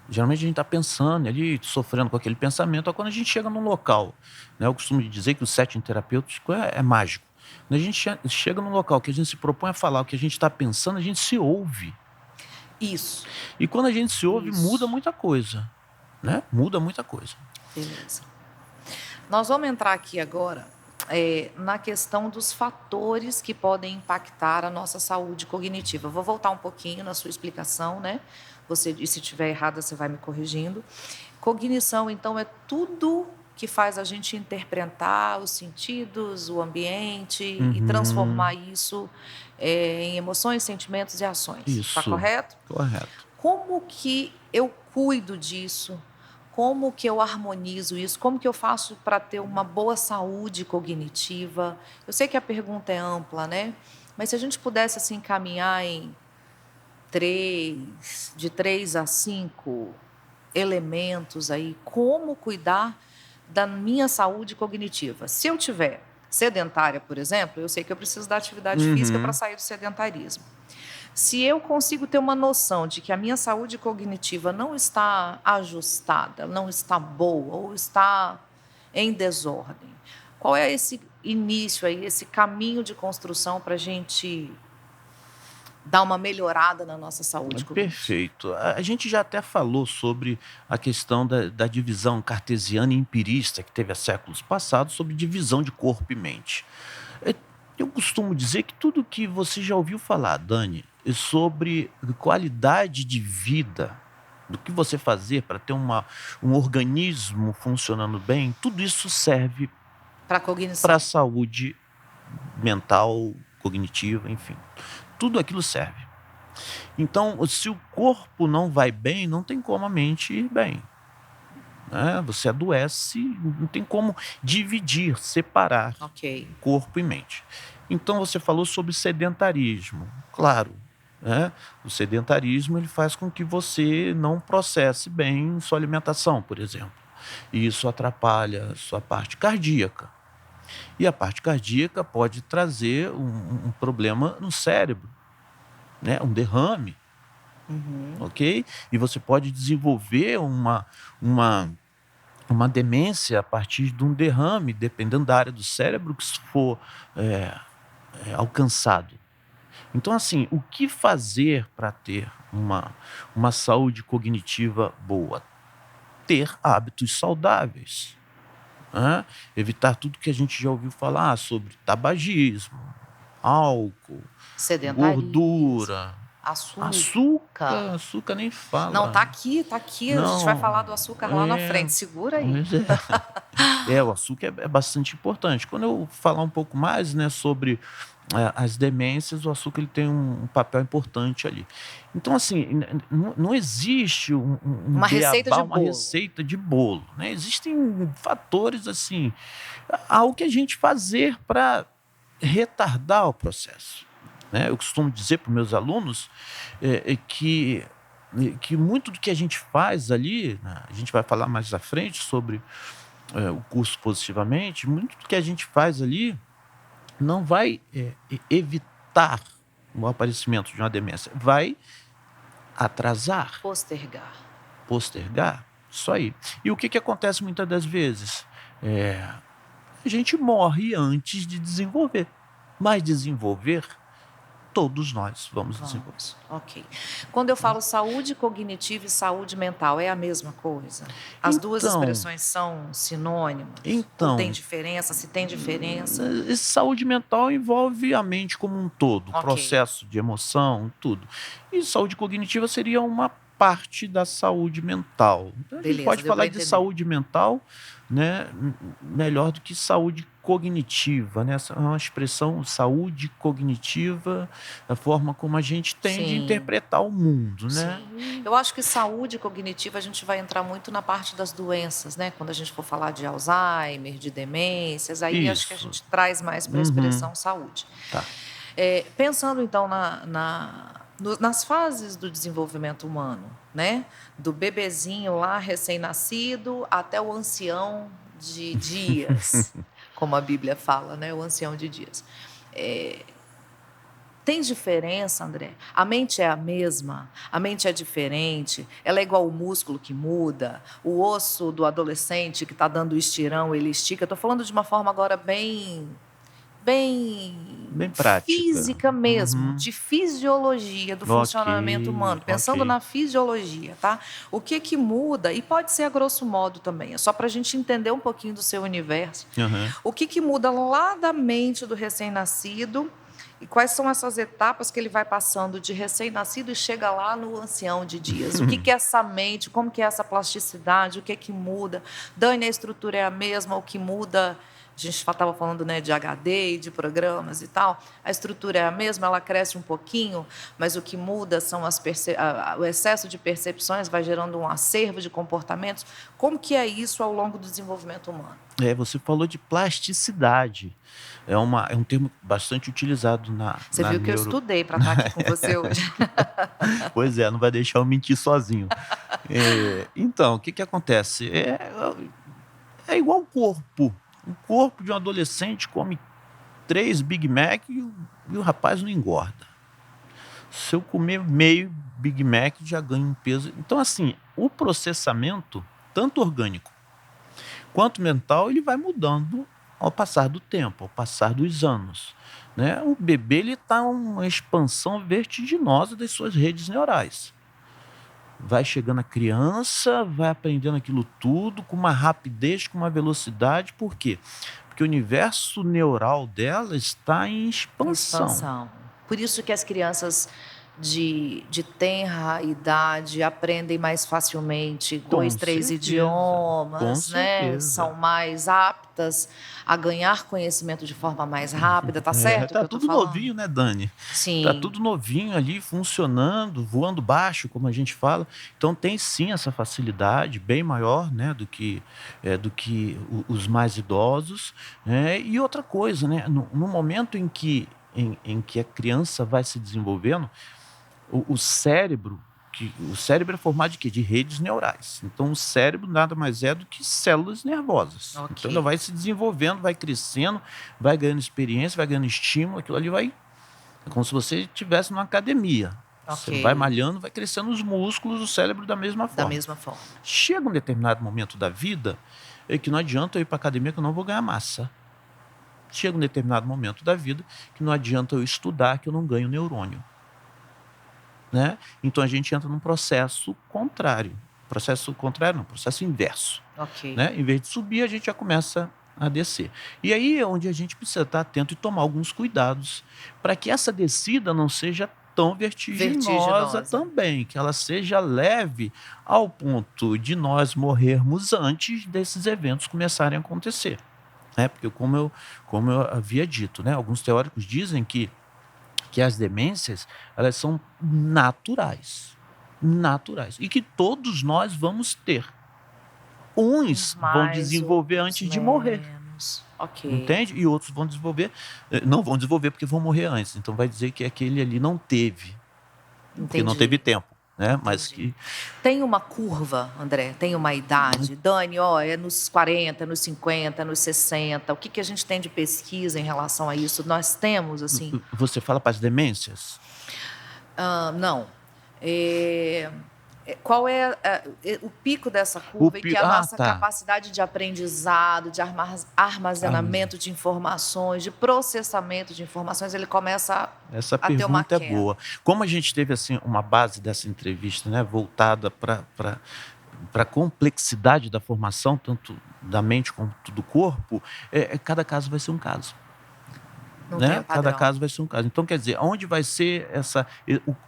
Geralmente a gente está pensando ali, sofrendo com aquele pensamento. Quando a gente chega num local, né? Eu costumo dizer que o setting terapêutico é mágico. Quando a gente chega num local que a gente se propõe a falar o que a gente está pensando, a gente se ouve.
Isso,
E quando a gente se ouve, muda
isso.
muita coisa, né? Muda muita coisa.
Beleza. Nós vamos entrar aqui agora na questão dos fatores que podem impactar a nossa saúde cognitiva. Eu vou voltar um pouquinho na sua explicação, né? Você, e se estiver errada, você vai me corrigindo. Cognição, então, é tudo que faz a gente interpretar os sentidos, o ambiente e
Uhum.
transformar isso em emoções, sentimentos e ações. Está
Isso,
correto?
correto.
Como que eu cuido disso? Como que eu harmonizo isso? Como que eu faço para ter uma boa saúde cognitiva? Eu sei que a pergunta é ampla, né? Mas se a gente pudesse assim caminhar em de 3 a 5 elementos aí, como cuidar da minha saúde cognitiva? Se eu tiver sedentária, por exemplo, eu sei que eu preciso da atividade física para
Uhum.
sair do sedentarismo. Se eu consigo ter uma noção de que a minha saúde cognitiva não está ajustada, não está boa ou está em desordem, qual é esse início aí, esse caminho de construção para a gente dar uma melhorada na nossa saúde cognitiva?
Perfeito. A gente já até falou sobre a questão da divisão cartesiana e empirista que teve há séculos passados, sobre divisão de corpo e mente. É, Eu costumo dizer que tudo que você já ouviu falar, Dani, sobre qualidade de vida, do que você fazer para ter um organismo funcionando bem, tudo isso serve
Para a
para a
cognição.
saúde mental, cognitiva, enfim. Tudo aquilo serve. Então, se o corpo não vai bem, não tem como a mente ir bem. Né? Você adoece, não tem como dividir, separar
Ok.
corpo e mente. Então, você falou sobre sedentarismo. Claro, né? O sedentarismo ele faz com que você não processe bem sua alimentação, por exemplo. E isso atrapalha a sua parte cardíaca. E a parte cardíaca pode trazer um problema no cérebro, né? Um derrame. ok? E você pode desenvolver uma demência a partir de um derrame, dependendo da área do cérebro que for alcançado. Então, assim, o que fazer para ter uma saúde cognitiva boa? Ter hábitos saudáveis. Né? Evitar tudo que a gente já ouviu falar sobre tabagismo, álcool,
Sedentarismo,
gordura,
açúcar.
açúcar nem
Não, tá
fala.
aqui, tá aqui. A gente vai
Não,
falar do açúcar lá na frente. Segura aí.
pois o açúcar é bastante importante. Quando eu falar um pouco mais, né, sobre as demências, o açúcar ele tem um papel importante ali. Então, assim, não existe
Uma receita de
uma
bolo.
receita de bolo, né? Existem fatores, assim, algo que a gente fazer para retardar o processo, né? Eu costumo dizer para os meus alunos que muito do que a gente faz ali, né, a gente vai falar mais à frente sobre o curso Positivamente, muito do que a gente faz ali não vai evitar o aparecimento de uma demência, vai atrasar, postergar, isso aí. E o que acontece muitas das vezes? A gente morre antes de desenvolver, mas desenvolver, todos nós vamos desenvolver.
Ok. Quando eu falo saúde cognitiva e saúde mental, é a mesma coisa? As duas expressões são sinônimas? Ou tem diferença? Se tem diferença?
Saúde mental envolve a mente como um todo, o processo de emoção, tudo. E saúde cognitiva seria uma parte da saúde mental. Então, a gente pode falar de saúde mental, né, melhor do que saúde cognitiva, né? Essa é uma expressão, saúde cognitiva, a forma como a gente tem de interpretar o mundo, né?
Sim. Eu acho que saúde cognitiva a gente vai entrar muito na parte das doenças, né? Quando a gente for falar de Alzheimer, de demências, aí acho que a gente traz mais para a expressão saúde.
Tá.
Pensando então nas fases do desenvolvimento humano, né? Do bebezinho lá recém-nascido até o ancião de dias, como a Bíblia fala, né? O ancião de dias. Tem diferença, André? A mente é a mesma? A mente é diferente? Ela é igual o músculo que muda? O osso do adolescente que está dando estirão, ele estica? Estou falando de uma forma agora bem
prática,
física mesmo, de fisiologia do funcionamento humano, pensando na fisiologia, tá? O que muda, e pode ser a grosso modo também, é só para a gente entender um pouquinho do seu universo. O que muda lá da mente do recém-nascido e quais são essas etapas que ele vai passando de recém-nascido e chega lá no ancião de dias? O que é essa mente, como que é essa plasticidade, o que muda? Dani, a estrutura é a mesma, o que muda... A gente estava falando, né, de HD e de programas e tal. A estrutura é a mesma, ela cresce um pouquinho, mas o que muda são o excesso de percepções, vai gerando um acervo de comportamentos. Como que é isso ao longo do desenvolvimento humano?
Você falou de plasticidade. É um termo bastante utilizado na
Você viu que eu estudei para estar aqui com você hoje.
Pois não vai deixar eu mentir sozinho. Então, o que acontece? É igual o corpo. O corpo de um adolescente come 3 Big Mac e o rapaz não engorda. Se eu comer meio Big Mac, já ganho um peso. Então, assim, o processamento, tanto orgânico quanto mental, ele vai mudando ao passar do tempo, ao passar dos anos, né? O bebê está em uma expansão vertiginosa das suas redes neurais. Vai chegando a criança, vai aprendendo aquilo tudo com uma rapidez, com uma velocidade. Por quê? Porque o universo neural dela está em expansão.
Por isso que as crianças de tenra idade aprendem mais facilmente 2, 3 idiomas, né? São mais aptas a ganhar conhecimento de forma mais rápida, tá certo?
Tá tudo novinho, né, Dani?
Sim.
Tá tudo novinho ali, funcionando, voando baixo, como a gente fala. Então tem sim essa facilidade bem maior, né, do que os mais idosos, né? E outra coisa, né, no momento em que a criança vai se desenvolvendo, o cérebro é formado de quê? De redes neurais. Então, o cérebro nada mais é do que células nervosas. Então, ela vai se desenvolvendo, vai crescendo, vai ganhando experiência, vai ganhando estímulo, aquilo ali vai... É como se você estivesse numa academia. Você
Ok.
vai malhando, vai crescendo os músculos, o cérebro da mesma
Da
forma.
mesma forma.
Chega um determinado momento da vida que não adianta eu ir para academia que eu não vou ganhar massa. Chega um determinado momento da vida que não adianta eu estudar que eu não ganho neurônio. Né? Então a gente entra num processo contrário. Processo contrário não, processo inverso.
Ok.
Né? Em vez de subir, a gente já começa a descer. E aí é onde a gente precisa estar atento e tomar alguns cuidados para que essa descida não seja tão vertiginosa também, que ela seja leve ao ponto de nós morrermos antes desses eventos começarem a acontecer. Né? Porque como eu havia dito, né? Alguns teóricos dizem que as demências, elas são naturais, e que todos nós vamos ter. Uns vão
Mais,
desenvolver
outros
antes de morrer,
menos. Ok.
entende? E outros vão desenvolver, não vão desenvolver porque vão morrer antes. Então vai dizer que aquele ali não teve, porque não teve
Entendi.
tempo, né? Mas
Entendi.
que
Tem uma curva, André? Tem uma idade? Dani, ó, é nos 40, nos 50, nos 60. O que que a gente tem de pesquisa em relação a isso? Nós temos, assim...
você fala para as demências.
não. Qual é o pico dessa curva e que a nossa
Tá.
capacidade de aprendizado, de armazenamento de informações, de processamento de informações, ele começa
Essa
a ter uma
pergunta é
queda?
boa. Como a gente teve assim uma base dessa entrevista, né, voltada para a complexidade da formação, tanto da mente quanto do corpo, cada caso vai ser um caso.
Não tem
Né?
um
Cada
padrão.
caso vai ser um caso. Então, quer dizer, onde vai ser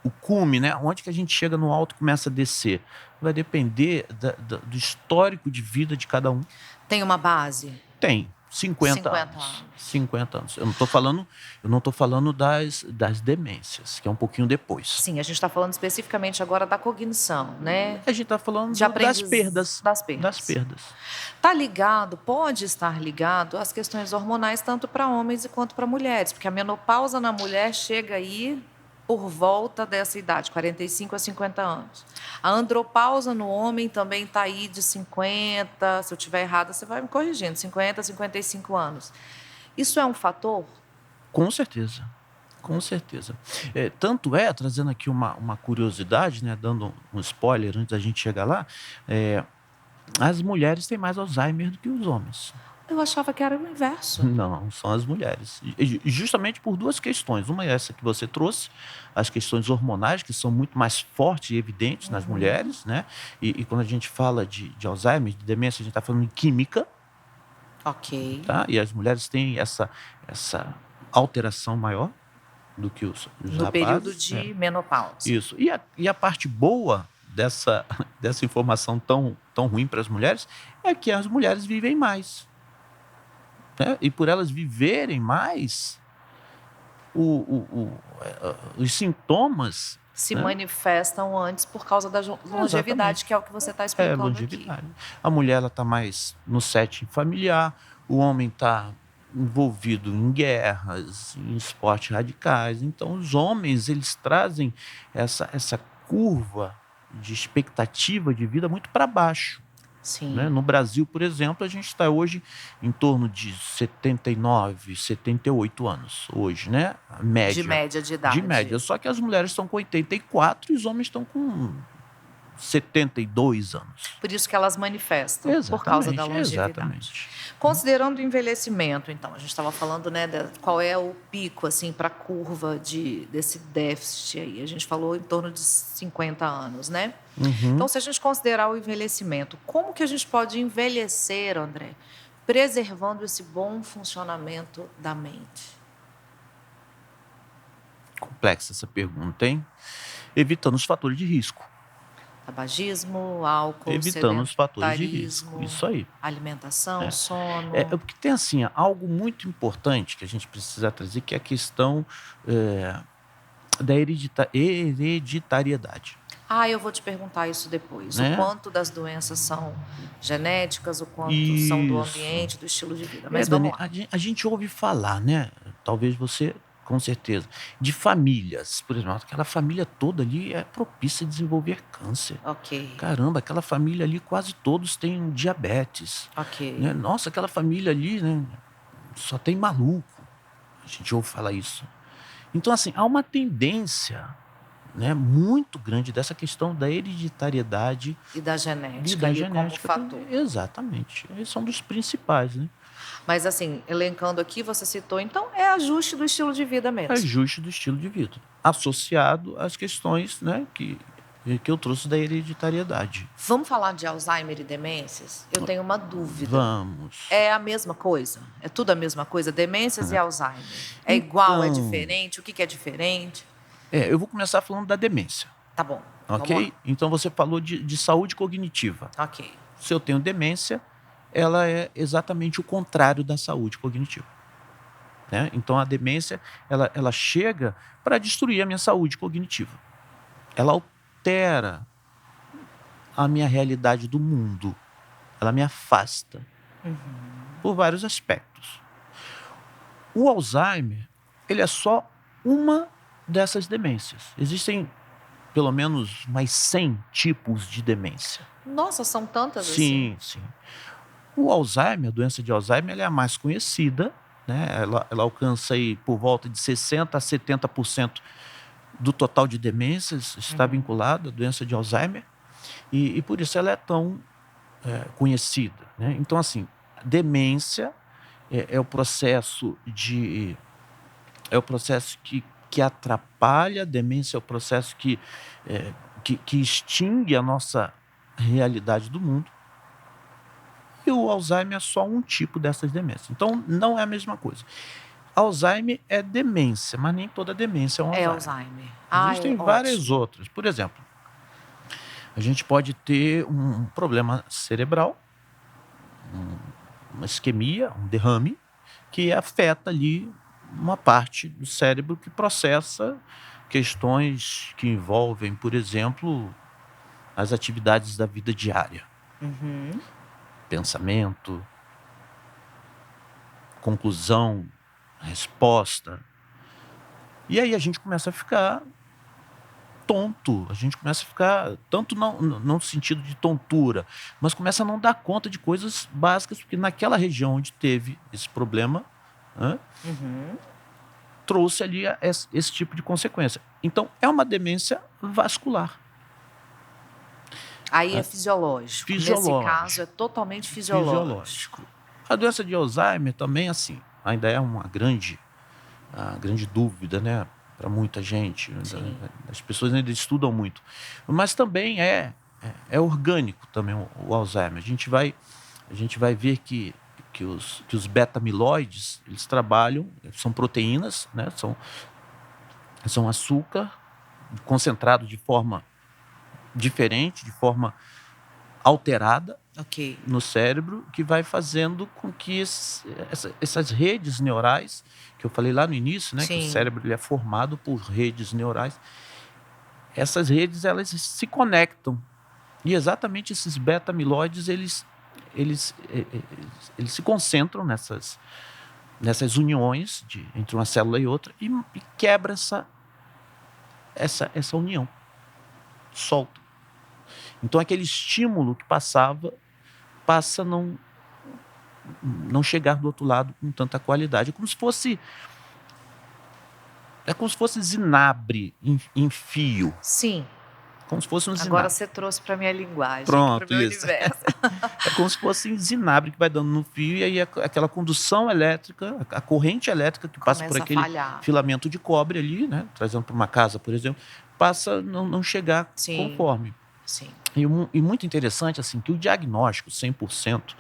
o cume, né? Onde que a gente chega no alto e começa a descer? Vai depender do histórico de vida de cada um.
Tem uma base?
Tem 50 anos. 50 anos. Eu não tô falando das demências, que é um pouquinho depois.
Sim, a gente está falando especificamente agora da cognição, né?
A gente está falando
De
das perdas.
Das perdas. Está ligado, pode estar ligado às questões hormonais, tanto para homens quanto para mulheres, porque a menopausa na mulher chega aí por volta dessa idade, 45 a 50 anos. A andropausa no homem também está aí de 50, se eu estiver errada, você vai me corrigindo, 50 a 55 anos. Isso é um fator?
Com certeza. Com certeza. Tanto trazendo aqui uma curiosidade, né, dando um spoiler antes da gente chegar lá, as mulheres têm mais Alzheimer do que os homens.
Eu achava que era o inverso.
Não, são as mulheres. E justamente por duas questões. Uma é essa que você trouxe, as questões hormonais, que são muito mais fortes e evidentes nas mulheres, né? E quando a gente fala de Alzheimer, de demência, a gente está falando em química.
Ok.
Tá? E as mulheres têm essa alteração maior do que os
No
rapazes.
período de menopausa.
Isso. E a parte boa dessa informação tão ruim para as mulheres é que as mulheres vivem mais. Né? E por elas viverem mais, os sintomas
se manifestam antes por causa da longevidade,
exatamente,
que é o que você está explicando
longevidade.
aqui.
A mulher está mais no setting familiar, o homem está envolvido em guerras, em esportes radicais. Então, os homens, eles trazem essa curva de expectativa de vida muito para baixo.
Sim.
Né? No Brasil, por exemplo, a gente está hoje em torno de 79, 78 anos, hoje, né? A média.
De média de idade.
De média. Só que as mulheres estão com 84 e os homens estão com 72 anos.
Por isso que elas manifestam,
Exatamente,
por causa da longevidade.
Exatamente.
Considerando o envelhecimento, então, a gente estava falando, né, qual é o pico, assim, para a curva desse déficit aí. A gente falou em torno de 50 anos, né? Então, se a gente considerar o envelhecimento, como que a gente pode envelhecer, André, preservando esse bom funcionamento da mente?
Complexa essa pergunta, hein? Evitando os fatores de risco.
Tabagismo, álcool,
evitando os fatores de risco. Isso aí.
Alimentação, sono.
Porque tem assim, algo muito importante que a gente precisa trazer, que é a questão da hereditariedade.
Eu vou te perguntar isso depois. Né? O quanto das doenças são genéticas, o quanto são do ambiente, do estilo de vida. Mas vamos lá.
A gente ouve falar, né? Talvez você... Com certeza. De famílias. Por exemplo, aquela família toda ali é propícia a desenvolver câncer.
Ok.
Caramba, aquela família ali quase todos têm diabetes.
Ok.
Né? Nossa, aquela família ali, né, só tem maluco. A gente ouve falar isso. Então, assim, há uma tendência né, muito grande dessa questão da hereditariedade
e da
e
genética
da
ali como
genética.
fator.
Exatamente. Eles são dos principais, né?
Mas assim, elencando aqui, você citou, então é ajuste do estilo de vida mesmo.
Ajuste do estilo de vida, associado às questões, né, que eu trouxe da hereditariedade.
Vamos falar de Alzheimer e demências? Eu tenho uma dúvida.
Vamos.
É a mesma coisa? É tudo a mesma coisa? Demências e Alzheimer? É igual? É
Então,
diferente? O que é diferente?
eu vou começar falando da demência,
Tá bom, vamos lá.
ok? Então você falou de saúde cognitiva.
Ok.
Se eu tenho demência, ela é exatamente o contrário da saúde cognitiva, né? Então a demência, ela chega para destruir a minha saúde cognitiva. Ela altera a minha realidade do mundo. Ela me afasta por vários aspectos. O Alzheimer, ele é só uma dessas demências. Existem pelo menos mais 100 tipos de demência.
Nossa, são tantas assim?
Sim. O Alzheimer, a doença de Alzheimer, ela é a mais conhecida, né? Ela alcança aí por volta de 60% a 70% do total de demências está vinculada à doença de Alzheimer, e por isso ela é tão conhecida, né? Então, assim, demência é o processo que atrapalha, demência é o processo que extingue a nossa realidade do mundo. E o Alzheimer é só um tipo dessas demências. Então, não é a mesma coisa. Alzheimer é demência, mas nem toda demência é um
É
Alzheimer.
Alzheimer.
Existem
É
várias
ótimo.
outras. Por exemplo, a gente pode ter um problema cerebral, uma isquemia, um derrame, que afeta ali uma parte do cérebro que processa questões que envolvem, por exemplo, as atividades da vida diária. Pensamento, conclusão, resposta. E aí a gente começa a ficar tonto, a gente começa a ficar, tanto não no sentido de tontura, mas começa a não dar conta de coisas básicas, porque naquela região onde teve esse problema, né, trouxe ali esse tipo de consequência. Então, é uma demência vascular.
Aí é fisiológico. Nesse caso, é totalmente fisiológico.
A doença de Alzheimer também, assim, ainda é uma grande dúvida, né, para muita gente.
Sim.
As pessoas ainda estudam muito. Mas também é orgânico também o Alzheimer. A gente vai ver que os beta-amiloides, eles trabalham, são proteínas, né, são açúcar concentrado de forma diferente, de forma alterada
Ok.
no cérebro, que vai fazendo com que essas redes neurais, que eu falei lá no início, né, que o
Sim.
cérebro ele é formado por redes neurais, essas redes elas se conectam. E exatamente esses beta-amiloides, eles se concentram nessas uniões entre uma célula e outra e quebra essa união. Solta. Então aquele estímulo que passa a não chegar do outro lado com tanta qualidade. É como se fosse zinabre em fio.
Sim.
Como se fosse um zinabre.
Agora você trouxe para minha linguagem,
Pronto,
para o meu
isso.
universo.
É como se fosse um zinabre que vai dando no fio, e aí aquela condução elétrica, a corrente elétrica que passa por aquele filamento de cobre ali, né, trazendo para uma casa, por exemplo, passa a não chegar conforme.
Sim.
E muito interessante, assim, que o diagnóstico 100%,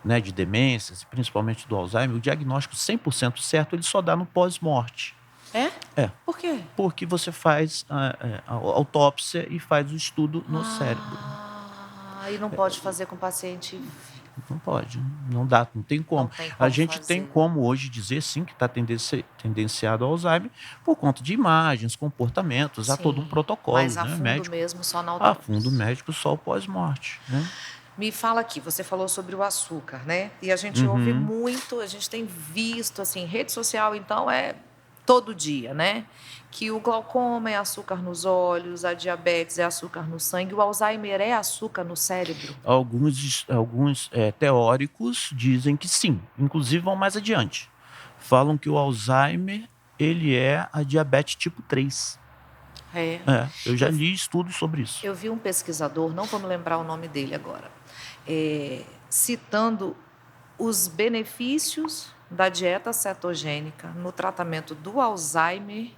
né, de demências, e principalmente do Alzheimer, o diagnóstico 100% certo, ele só dá no pós-morte.
É? Por quê?
Porque você faz a autópsia e faz o estudo no cérebro.
E não pode fazer com o paciente.
Não pode, não dá, não tem como. A gente tem como hoje dizer, sim, que está tendenciado ao Alzheimer por conta de imagens, comportamentos, há todo um protocolo,
mas a fundo
médico.
Mesmo só na autópsia.
A fundo médico só o pós-morte, né?
Me fala aqui, você falou sobre o açúcar, né? E a gente ouve muito, a gente tem visto, assim, rede social, então é todo dia, né? Que o glaucoma é açúcar nos olhos, a diabetes é açúcar no sangue, o Alzheimer é açúcar no cérebro?
Alguns teóricos dizem que sim, inclusive vão mais adiante. Falam que o Alzheimer, ele é a diabetes tipo 3.
É.
Eu já li estudos sobre isso.
Eu vi um pesquisador, não vou me lembrar o nome dele agora, citando os benefícios da dieta cetogênica no tratamento do Alzheimer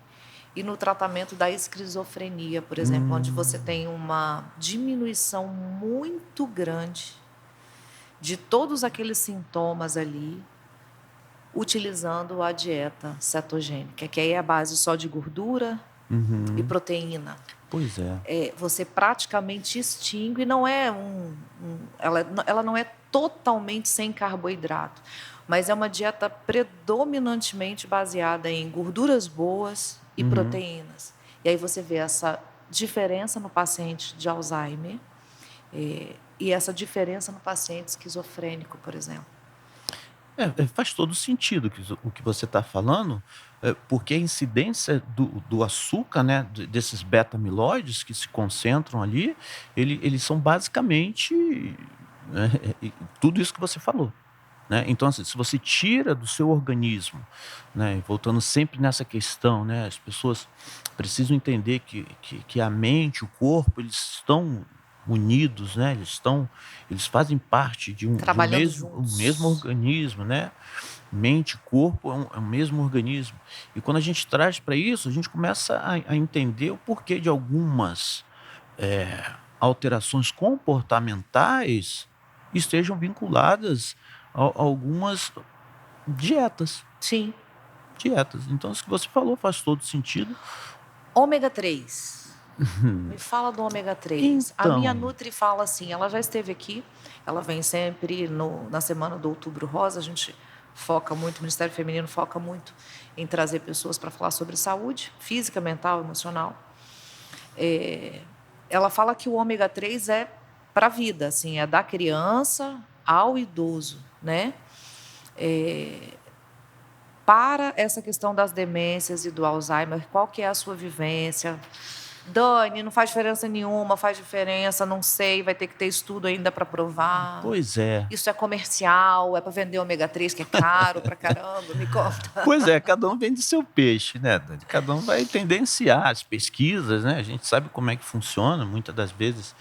e no tratamento da esquizofrenia, por exemplo, onde você tem uma diminuição muito grande de todos aqueles sintomas ali, utilizando a dieta cetogênica, que aí é a base só de gordura e proteína.
Pois é.
Você praticamente extingue, não é ela não é totalmente sem carboidrato, mas é uma dieta predominantemente baseada em gorduras boas e proteínas. E aí você vê essa diferença no paciente de Alzheimer e essa diferença no paciente esquizofrênico, por exemplo.
Faz todo sentido o que você está falando, porque a incidência do açúcar, né, desses beta-amiloides que se concentram ali, eles são basicamente, né, tudo isso que você falou. Né? Então, assim, se você tira do seu organismo, né, voltando sempre nessa questão, né, as pessoas precisam entender que a mente, o corpo, eles estão unidos, né, eles fazem parte de um
Trabalhando
mesmo
juntos.
organismo, né? Mente e corpo é um mesmo organismo. E quando a gente traz para isso, a gente começa a entender o porquê de algumas alterações comportamentais estejam vinculadas a algumas dietas.
Sim.
Então, isso que você falou faz todo sentido.
Ômega 3. Me fala do ômega 3. A minha Nutri fala assim, ela já esteve aqui, ela vem sempre na semana do Outubro Rosa, a gente foca muito, o Ministério Feminino foca muito em trazer pessoas para falar sobre saúde física, mental, emocional. Ela fala que o ômega 3 é para a vida, assim, é da criança ao idoso, né? Para essa questão das demências e do Alzheimer, qual que é a sua vivência? Dani, não faz diferença nenhuma, faz diferença, não sei, vai ter que ter estudo ainda para provar.
Pois é.
Isso é comercial, é para vender ômega 3, que é caro pra caramba, me conta.
Pois é, cada um vende seu peixe, né, Dani? Cada um vai tendenciar as pesquisas, né? A gente sabe como é que funciona, muitas das vezes,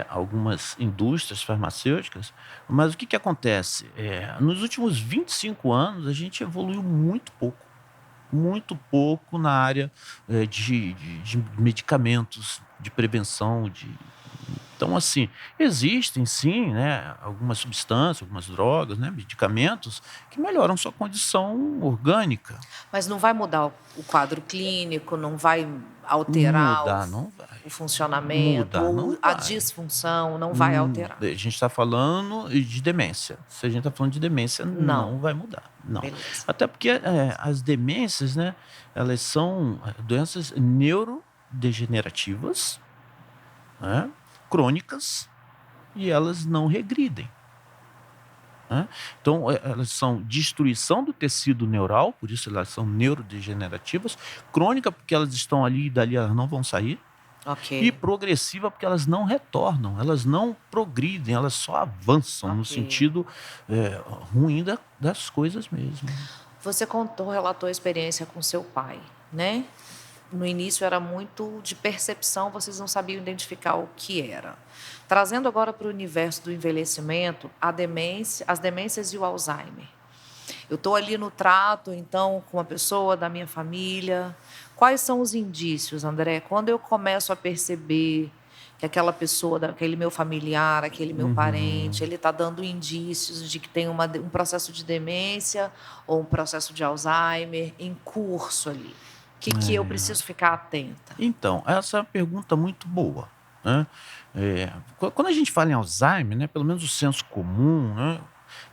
algumas indústrias farmacêuticas. Mas o que acontece? Nos últimos 25 anos, a gente evoluiu muito pouco na área de medicamentos, de prevenção, Então, assim, existem sim, né, algumas substâncias, algumas drogas, né, medicamentos que melhoram sua condição orgânica.
Mas não vai mudar o quadro clínico, não vai alterar
Mudar não vai.
o funcionamento,
Mudar não
ou a
vai.
disfunção não vai alterar.
A gente está falando de demência. Se a gente está falando de demência, não vai mudar. Não.
Beleza.
Até porque as demências, né, elas são doenças neurodegenerativas, né, crônicas, e elas não regridem. Né? Então, elas são destruição do tecido neural, por isso elas são neurodegenerativas, crônica porque elas estão ali e dali elas não vão sair, e progressiva porque elas não retornam, elas não progridem, elas só avançam no sentido ruim das coisas mesmo.
Você relatou a experiência com seu pai, né? No início era muito de percepção, vocês não sabiam identificar o que era. Trazendo agora para o universo do envelhecimento, as demências e o Alzheimer. Eu estou ali no trato, então, com uma pessoa da minha família. Quais são os indícios, André? Quando eu começo a perceber que aquela pessoa, aquele meu familiar, aquele meu parente, ele está dando indícios de que tem um processo de demência ou um processo de Alzheimer em curso ali. O que eu preciso ficar atenta?
Então, essa é uma pergunta muito boa. Né? Quando a gente fala em Alzheimer, né, pelo menos o senso comum, né,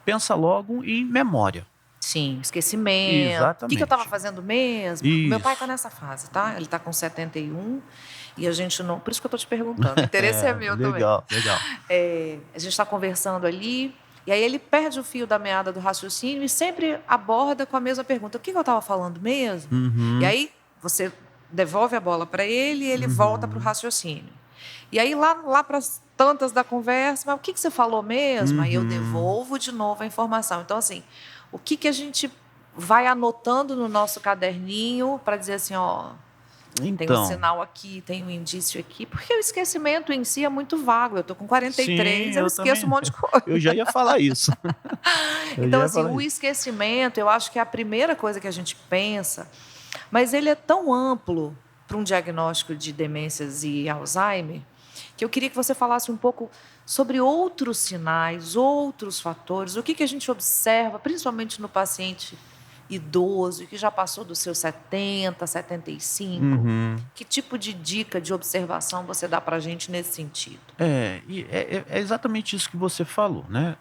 pensa logo em memória.
Sim, esquecimento.
Exatamente.
O que eu estava fazendo mesmo?
Isso.
Meu pai está nessa fase, tá? Ele está com 71 e a gente não... Por isso que eu estou te perguntando. O interesse é meu também.
Legal.
A gente está conversando ali e aí ele perde o fio da meada do raciocínio e sempre aborda com a mesma pergunta. O que eu estava falando mesmo? E aí você devolve a bola para ele e ele volta para o raciocínio. E aí lá para as tantas da conversa, mas o que você falou mesmo? Aí eu devolvo de novo a informação. Então, assim, o que a gente vai anotando no nosso caderninho para dizer assim, ó, Tem um
Então,
sinal aqui, tem um indício aqui, porque o esquecimento em si é muito vago. Eu estou com 43,
sim,
eu
eu
esqueço um
também.
monte de coisa.
Eu já ia falar isso. Eu já
Então,
ia
assim,
falar
o
isso.
esquecimento, eu acho que é a primeira coisa que a gente pensa, mas ele é tão amplo para um diagnóstico de demências e Alzheimer, que eu queria que você falasse um pouco sobre outros sinais, outros fatores, o que a gente observa, principalmente no paciente idoso, que já passou dos seus 70, 75.
Uhum.
Que tipo de dica, de observação você dá para a gente nesse sentido?
É exatamente isso que você falou, né?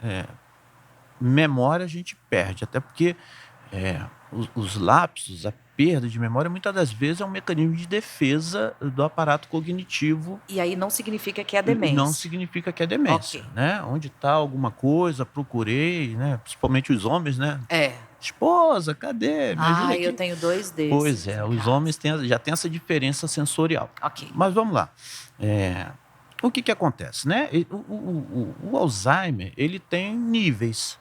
Memória a gente perde, até porque os lapsos, a perda de memória, muitas das vezes é um mecanismo de defesa do aparato cognitivo
E aí não significa que é
e não
demência.
significa que é demência,
Ok.
né? Onde está alguma coisa, procurei, né? Principalmente os homens, né?
É.
Esposa, cadê? Me ajuda
Ah, eu
aqui.
tenho 2
Pois
desses
é,
em
os
casa.
homens já têm essa diferença sensorial.
Ok.
Mas vamos lá. É, o que acontece, né? O Alzheimer, ele tem níveis.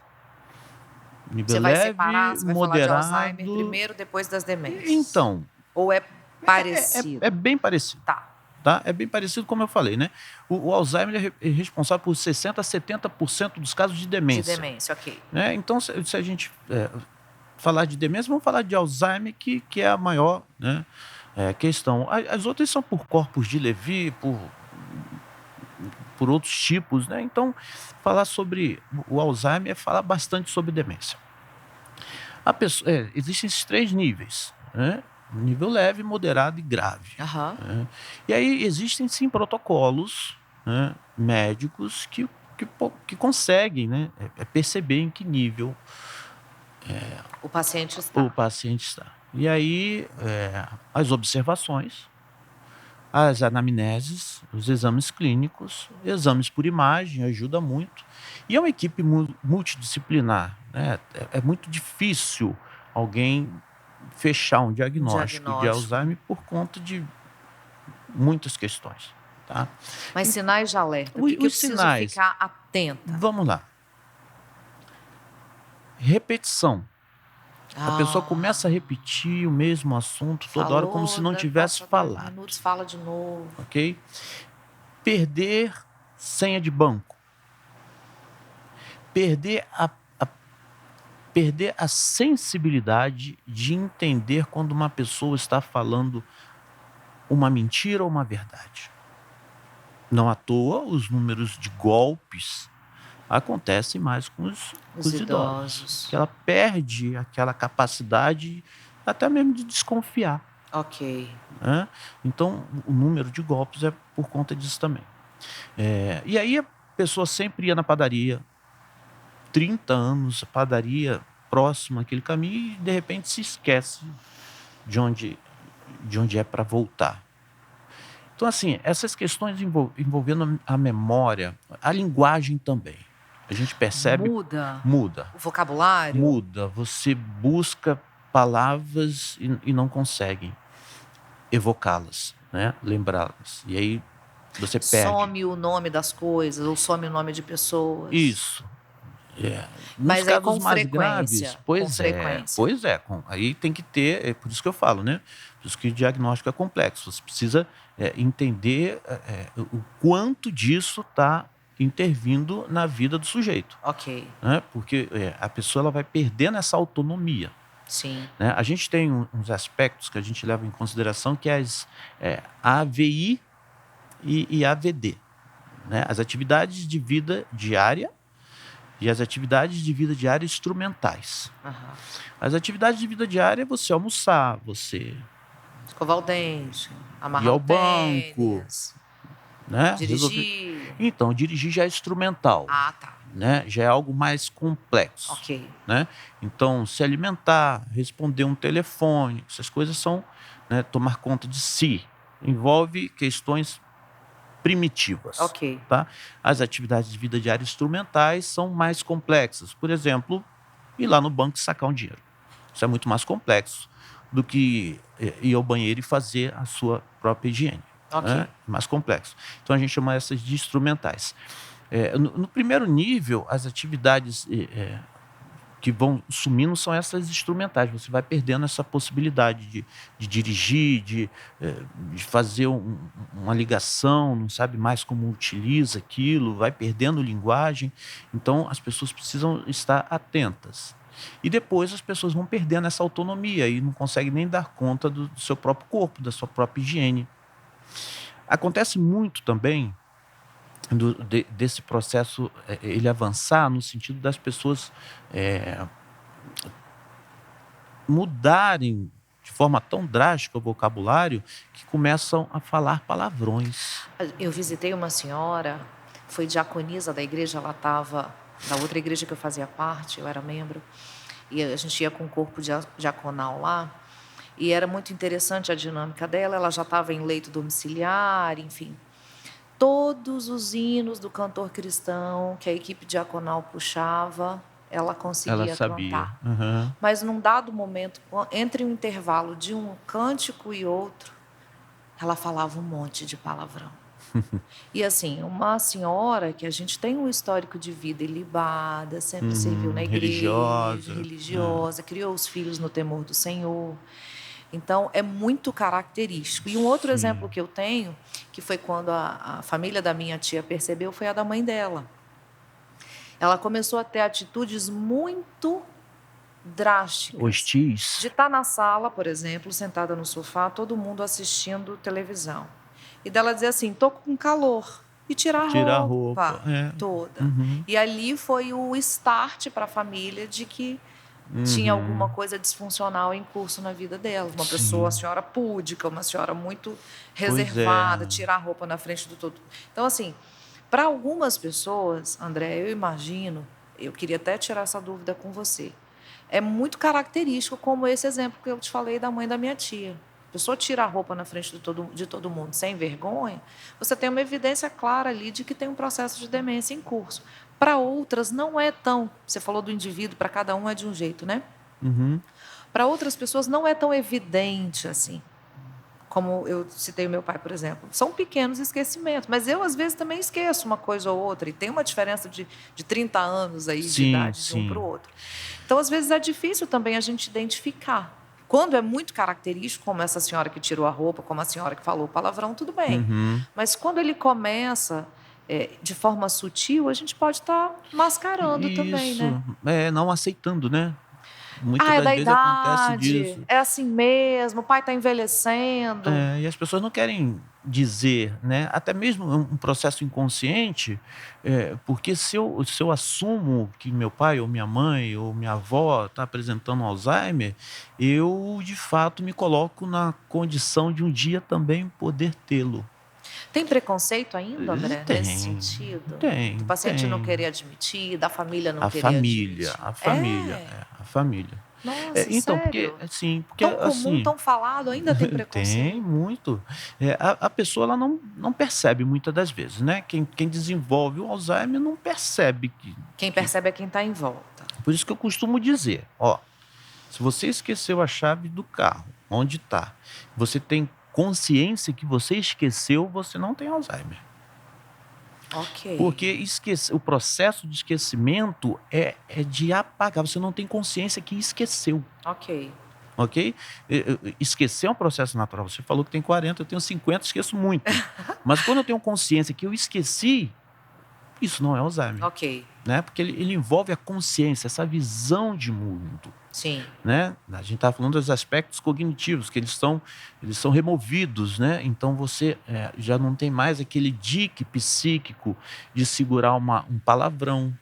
Nível
Você vai separar,
leve,
você vai falar de Alzheimer
moderado.
primeiro, depois das demências.
Então,
Ou é
é
parecido?
bem parecido.
Tá.
Tá? É bem parecido como eu falei, né? O Alzheimer é responsável por 60% a 70% dos casos de
De
demência.
demência, ok.
Né? Então, se a gente falar de demência, vamos falar de Alzheimer, que é a maior, né, questão. As outras são por corpos de Levy, por outros tipos, né? Então, falar sobre o Alzheimer é falar bastante sobre demência. Existem esses 3 níveis, né? Nível leve, moderado e grave.
Aham.
Né? E aí existem sim protocolos, né, médicos que conseguem, né, perceber em que nível
O paciente
o
está.
paciente está. E aí as observações, as anamneses, os exames clínicos, exames por imagem ajuda muito. E é uma equipe multidisciplinar, né? É muito difícil alguém fechar um
Um
diagnóstico de
diagnóstico.
Alzheimer por conta de muitas questões, tá?
Mas sinais de alerta, o
Os,
que eu
os
preciso
sinais,
ficar atenta?
vamos lá. Repetição. A pessoa
Ah,
começa a repetir o mesmo assunto toda hora como se
falou,
não tivesse
passa 10
falado,
minutos, fala de novo.
ok? Perder senha de banco. Perder perder a sensibilidade de entender quando uma pessoa está falando uma mentira ou uma verdade. Não à toa, os números de golpes acontecem mais com
Os
os idosos.
idosos.
Que ela perde aquela capacidade até mesmo de desconfiar.
Ok.
Né? Então, o número de golpes é por conta disso também. E aí a pessoa sempre ia na padaria, 30 anos, a padaria próxima àquele caminho, e de repente se esquece de onde é para voltar. Então, assim, essas questões envolvendo a memória, a linguagem também. A gente percebe,
Muda
muda,
o vocabulário?
muda. Você busca palavras e não consegue evocá-las, né? Lembrá-las. E aí você perde.
Some o nome das coisas ou some o nome de pessoas?
Isso. Nos
Mas é
casos
com
mais graves,
frequência. Com frequência.
aí tem que ter, é por isso que eu falo, né? Por isso que o diagnóstico é complexo. Você precisa entender o quanto disso está intervindo na vida do sujeito,
Ok.
né? Porque a pessoa ela vai perdendo essa autonomia.
Sim.
Né? A gente tem uns aspectos que a gente leva em consideração, que é as AVI e AVD, né? As atividades de vida diária e as atividades de vida diária instrumentais.
Aham.
As atividades de vida diária é você almoçar, você
Escovar o dente,
ir
amarrar
ao
o
banco,
tênis,
né?
dirigir.
Então, dirigir já é instrumental,
Ah, tá.
né? Já é algo mais complexo.
Ok.
Né? Então, se alimentar, responder um telefone, essas coisas são, né, tomar conta de si. Envolve questões primitivas.
Ok.
Tá? As atividades de vida diária instrumentais são mais complexas. Por exemplo, ir lá no banco e sacar um dinheiro. Isso é muito mais complexo do que ir ao banheiro e fazer a sua própria higiene.
Ok.
Né? Mais complexo. Então a gente chama essas de instrumentais. No primeiro nível, as atividades que vão sumindo são essas instrumentais. Você vai perdendo essa possibilidade de dirigir, de fazer uma ligação, não sabe mais como utiliza aquilo, vai perdendo linguagem. Então, as pessoas precisam estar atentas. E depois as pessoas vão perdendo essa autonomia e não conseguem nem dar conta do seu próprio corpo, da sua própria higiene. Acontece muito também desse processo ele avançar no sentido das pessoas mudarem de forma tão drástica o vocabulário que começam a falar palavrões.
Eu visitei uma senhora, foi diaconisa da igreja, ela estava da outra igreja que eu fazia parte, eu era membro, e a gente ia com o corpo diaconal lá, e era muito interessante a dinâmica dela, ela já estava em leito domiciliar, enfim. Todos os hinos do cantor cristão que a equipe diaconal puxava, ela conseguia
Ela sabia.
cantar.
Uhum.
Mas num dado momento, entre um intervalo de um cântico e outro, ela falava um monte de palavrão. E assim, uma senhora que a gente tem um histórico de vida ilibada, sempre serviu na igreja, religiosa, criou os filhos no temor do Senhor. Então, é muito característico. E um outro exemplo que eu tenho, que foi quando a família da minha tia percebeu, foi a da mãe dela. Ela começou a ter atitudes muito drásticas.
Hostis.
De estar na sala, por exemplo, sentada no sofá, todo mundo assistindo televisão. E dela dizer assim, tô com calor. E tirar a roupa toda.
Uhum.
E ali foi o start para a família de que tinha alguma coisa disfuncional em curso na vida dela. Uma pessoa, a senhora púdica, uma senhora muito reservada, tirar a roupa na frente do todo. Então, assim, para algumas pessoas, André, eu imagino, eu queria até tirar essa dúvida com você, é muito característico como esse exemplo que eu te falei da mãe da minha tia. A pessoa tira a roupa na frente de todo mundo sem vergonha, você tem uma evidência clara ali de que tem um processo de demência em curso. Para outras, não é tão... Você falou do indivíduo, para cada um é de um jeito, né?
Uhum.
Para outras pessoas, não é tão evidente assim. Como eu citei o meu pai, por exemplo. São pequenos esquecimentos, mas eu, às vezes, também esqueço uma coisa ou outra. E tem uma diferença de 30 anos aí de idade de um para o outro. Então, às vezes, é difícil também a gente identificar. Quando é muito característico, como essa senhora que tirou a roupa, como a senhora que falou palavrão, tudo bem. Mas quando ele começa... de forma sutil, a gente pode estar mascarando também, né?
Não aceitando, né? Muitas
é
das
da
vezes acontece disso.
idade, é assim mesmo, o pai está envelhecendo.
E as pessoas não querem dizer, né? Até mesmo um processo inconsciente, porque se eu assumo que meu pai ou minha mãe ou minha avó está apresentando Alzheimer, eu de fato me coloco na condição de um dia também poder tê-lo.
Tem preconceito ainda, André, nesse sentido?
Tem.
O paciente não querer admitir, da família não querer admitir.
A família.
Nossa,
então,
sério?
porque
tão comum, tão falado, ainda tem preconceito?
Tem muito. A pessoa ela não percebe muitas das vezes, né? Quem desenvolve o Alzheimer não percebe
Quem percebe é quem está em volta.
Por isso que eu costumo dizer, se você esqueceu a chave do carro, onde está, você tem consciência que você esqueceu, você não tem Alzheimer.
Ok.
Porque o processo de esquecimento é de apagar. Você não tem consciência que esqueceu.
Ok.
Ok? Esquecer é um processo natural. Você falou que tem 40, eu tenho 50, esqueço muito. Mas quando eu tenho consciência que eu esqueci, isso não é Alzheimer.
Ok.
Né? Porque ele envolve a consciência, essa visão de mundo.
Sim.
Né? A gente está falando dos aspectos cognitivos, que eles são removidos, né? Então você já não tem mais aquele dique psíquico de segurar um palavrão,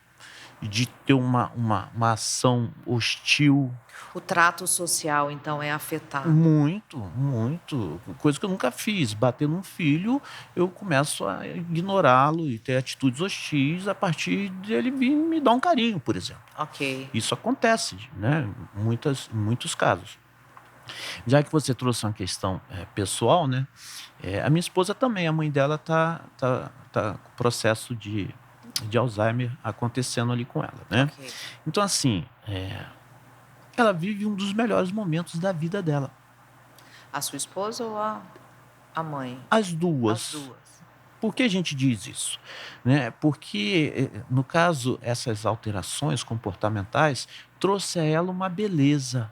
de ter uma ação hostil.
O trato social, então, é afetado?
Muito, muito. Coisa que eu nunca fiz. Bater num filho, eu começo a ignorá-lo e ter atitudes hostis a partir dele vir me dar um carinho, por exemplo.
Ok.
Isso acontece, né? Em muitos casos. Já que você trouxe uma questão pessoal, né? A minha esposa também, a mãe dela tá com processo de Alzheimer acontecendo ali com ela, né?
Ok.
Então, assim, ela vive um dos melhores momentos da vida dela.
A sua esposa ou a mãe?
As duas.
As duas.
Por que a gente diz isso? Né? Porque, no caso, essas alterações comportamentais trouxe a ela uma beleza.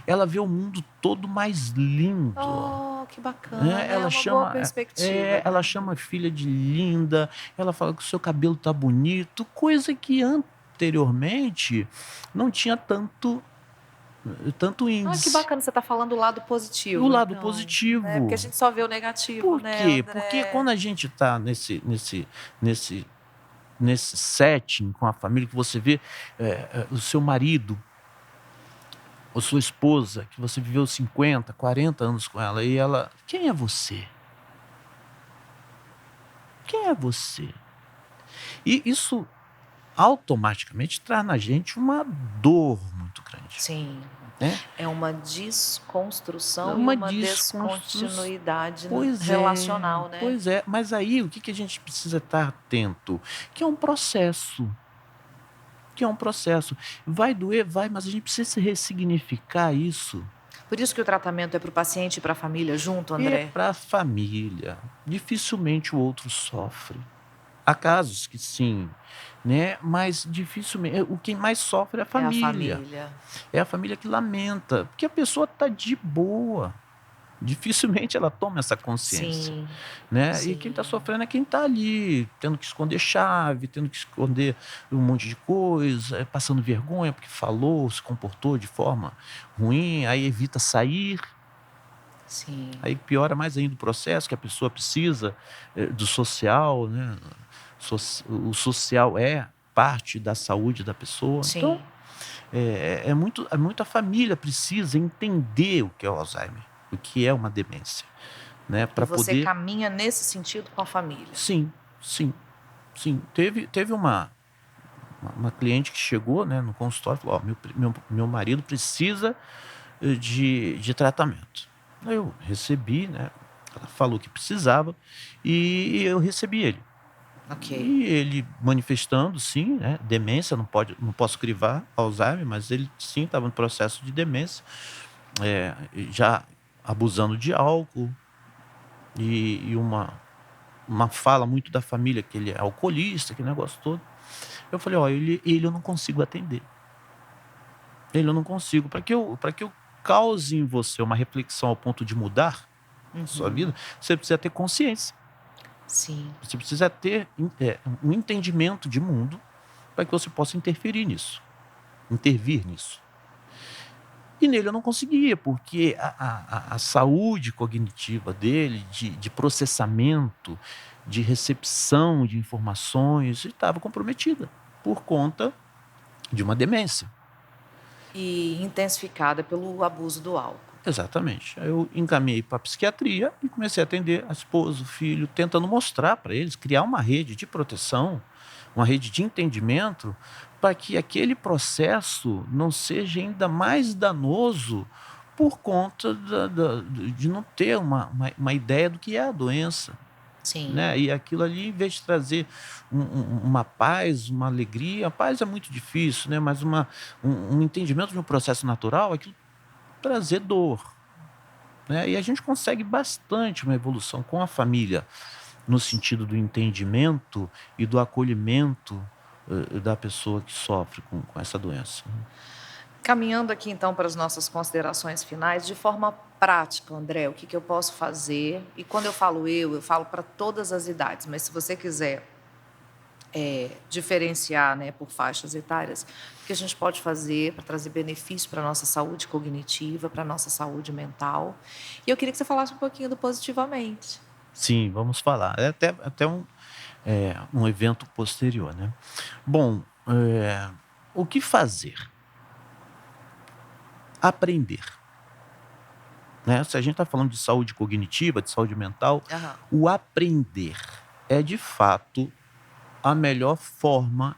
Ela vê o mundo todo mais lindo.
Oh, que bacana,
Né?
é uma boa perspectiva,
Ela
né?
chama a filha de linda, ela fala que o seu cabelo tá bonito, coisa que anteriormente não tinha tanto
Ah, que
índice.
bacana, você está falando do lado
O
positivo,
lado
então, né? Porque a
positivo.
gente só vê o negativo,
Por
né,
quê? Porque
André?
quando a gente está nesse, nesse setting com a família, que você vê o seu marido, ou sua esposa, que você viveu 50, 40 anos com ela, e ela, quem é você? Quem é você? E isso automaticamente traz na gente uma dor muito grande,
Sim,
né?
é uma desconstrução e
Uma
uma
desconstrução.
descontinuidade relacional, né?
Pois é. Mas aí o que a gente precisa estar atento? Que é um processo. Que é um processo. Vai doer, vai, mas a gente precisa ressignificar isso.
Por isso que o tratamento é para o paciente e para a família junto,
É
André?
para a família. Dificilmente o outro sofre. Há casos que sim, né? Mas dificilmente. O quem mais sofre é a
É a
família.
família.
É a família que lamenta, porque a pessoa está de boa. Dificilmente ela toma essa consciência,
Sim,
né? E quem está
sim.
sofrendo é quem está ali, tendo que esconder chave, tendo que esconder um monte de coisa, passando vergonha porque falou, se comportou de forma ruim, aí evita sair,
Sim,
aí piora mais ainda o processo, que a pessoa precisa do social, né? O social é parte da saúde da pessoa. Então,
sim.
muita família precisa entender o que é o Alzheimer, o que é uma demência, né?
E
Para
você
poder.
caminha nesse sentido com a família.
Sim, sim, sim. Teve uma cliente que chegou, né, no consultório e falou: ó, meu marido precisa de tratamento. Aí eu recebi, né? Ela falou que precisava e eu recebi ele.
Ok.
E ele manifestando, sim, né, demência, não posso crivar Alzheimer, mas ele sim estava no processo de demência, já abusando de álcool e uma fala muito da família que ele é alcoolista, aquele negócio todo. Eu falei: ó, ele eu não consigo atender. Ele eu não consigo. Para que eu cause em você uma reflexão ao ponto de mudar a sua
Uhum.
vida, você precisa ter consciência.
Sim.
Você precisa ter um entendimento de mundo para que você possa intervir nisso. E nele eu não conseguia, porque a saúde cognitiva dele, de processamento, de recepção de informações, estava comprometida por conta de uma demência.
E intensificada pelo abuso do álcool.
Exatamente. Aí eu encaminhei para a psiquiatria e comecei a atender a esposa, o filho, tentando mostrar para eles, criar uma rede de proteção, uma rede de entendimento, para que aquele processo não seja ainda mais danoso por conta de não ter uma ideia do que é a doença.
Sim.
Né? E aquilo ali, em vez de trazer uma paz, uma alegria, a paz é muito difícil, né? Mas um entendimento de um processo natural, aquilo trazer dor. Né? E a gente consegue bastante uma evolução com a família, no sentido do entendimento e do acolhimento da pessoa que sofre com essa doença.
Caminhando aqui então para as nossas considerações finais, de forma prática, André, o que eu posso fazer? E quando eu falo para todas as idades, mas se você quiser diferenciar, né, por faixas etárias, o que a gente pode fazer para trazer benefício para a nossa saúde cognitiva, para a nossa saúde mental. E eu queria que você falasse um pouquinho do positivamente.
Sim, vamos falar. É até um evento posterior, né? Bom, o que fazer? Aprender. Né? Se a gente está falando de saúde cognitiva, de saúde mental,
Aham.
o aprender é de fato a melhor forma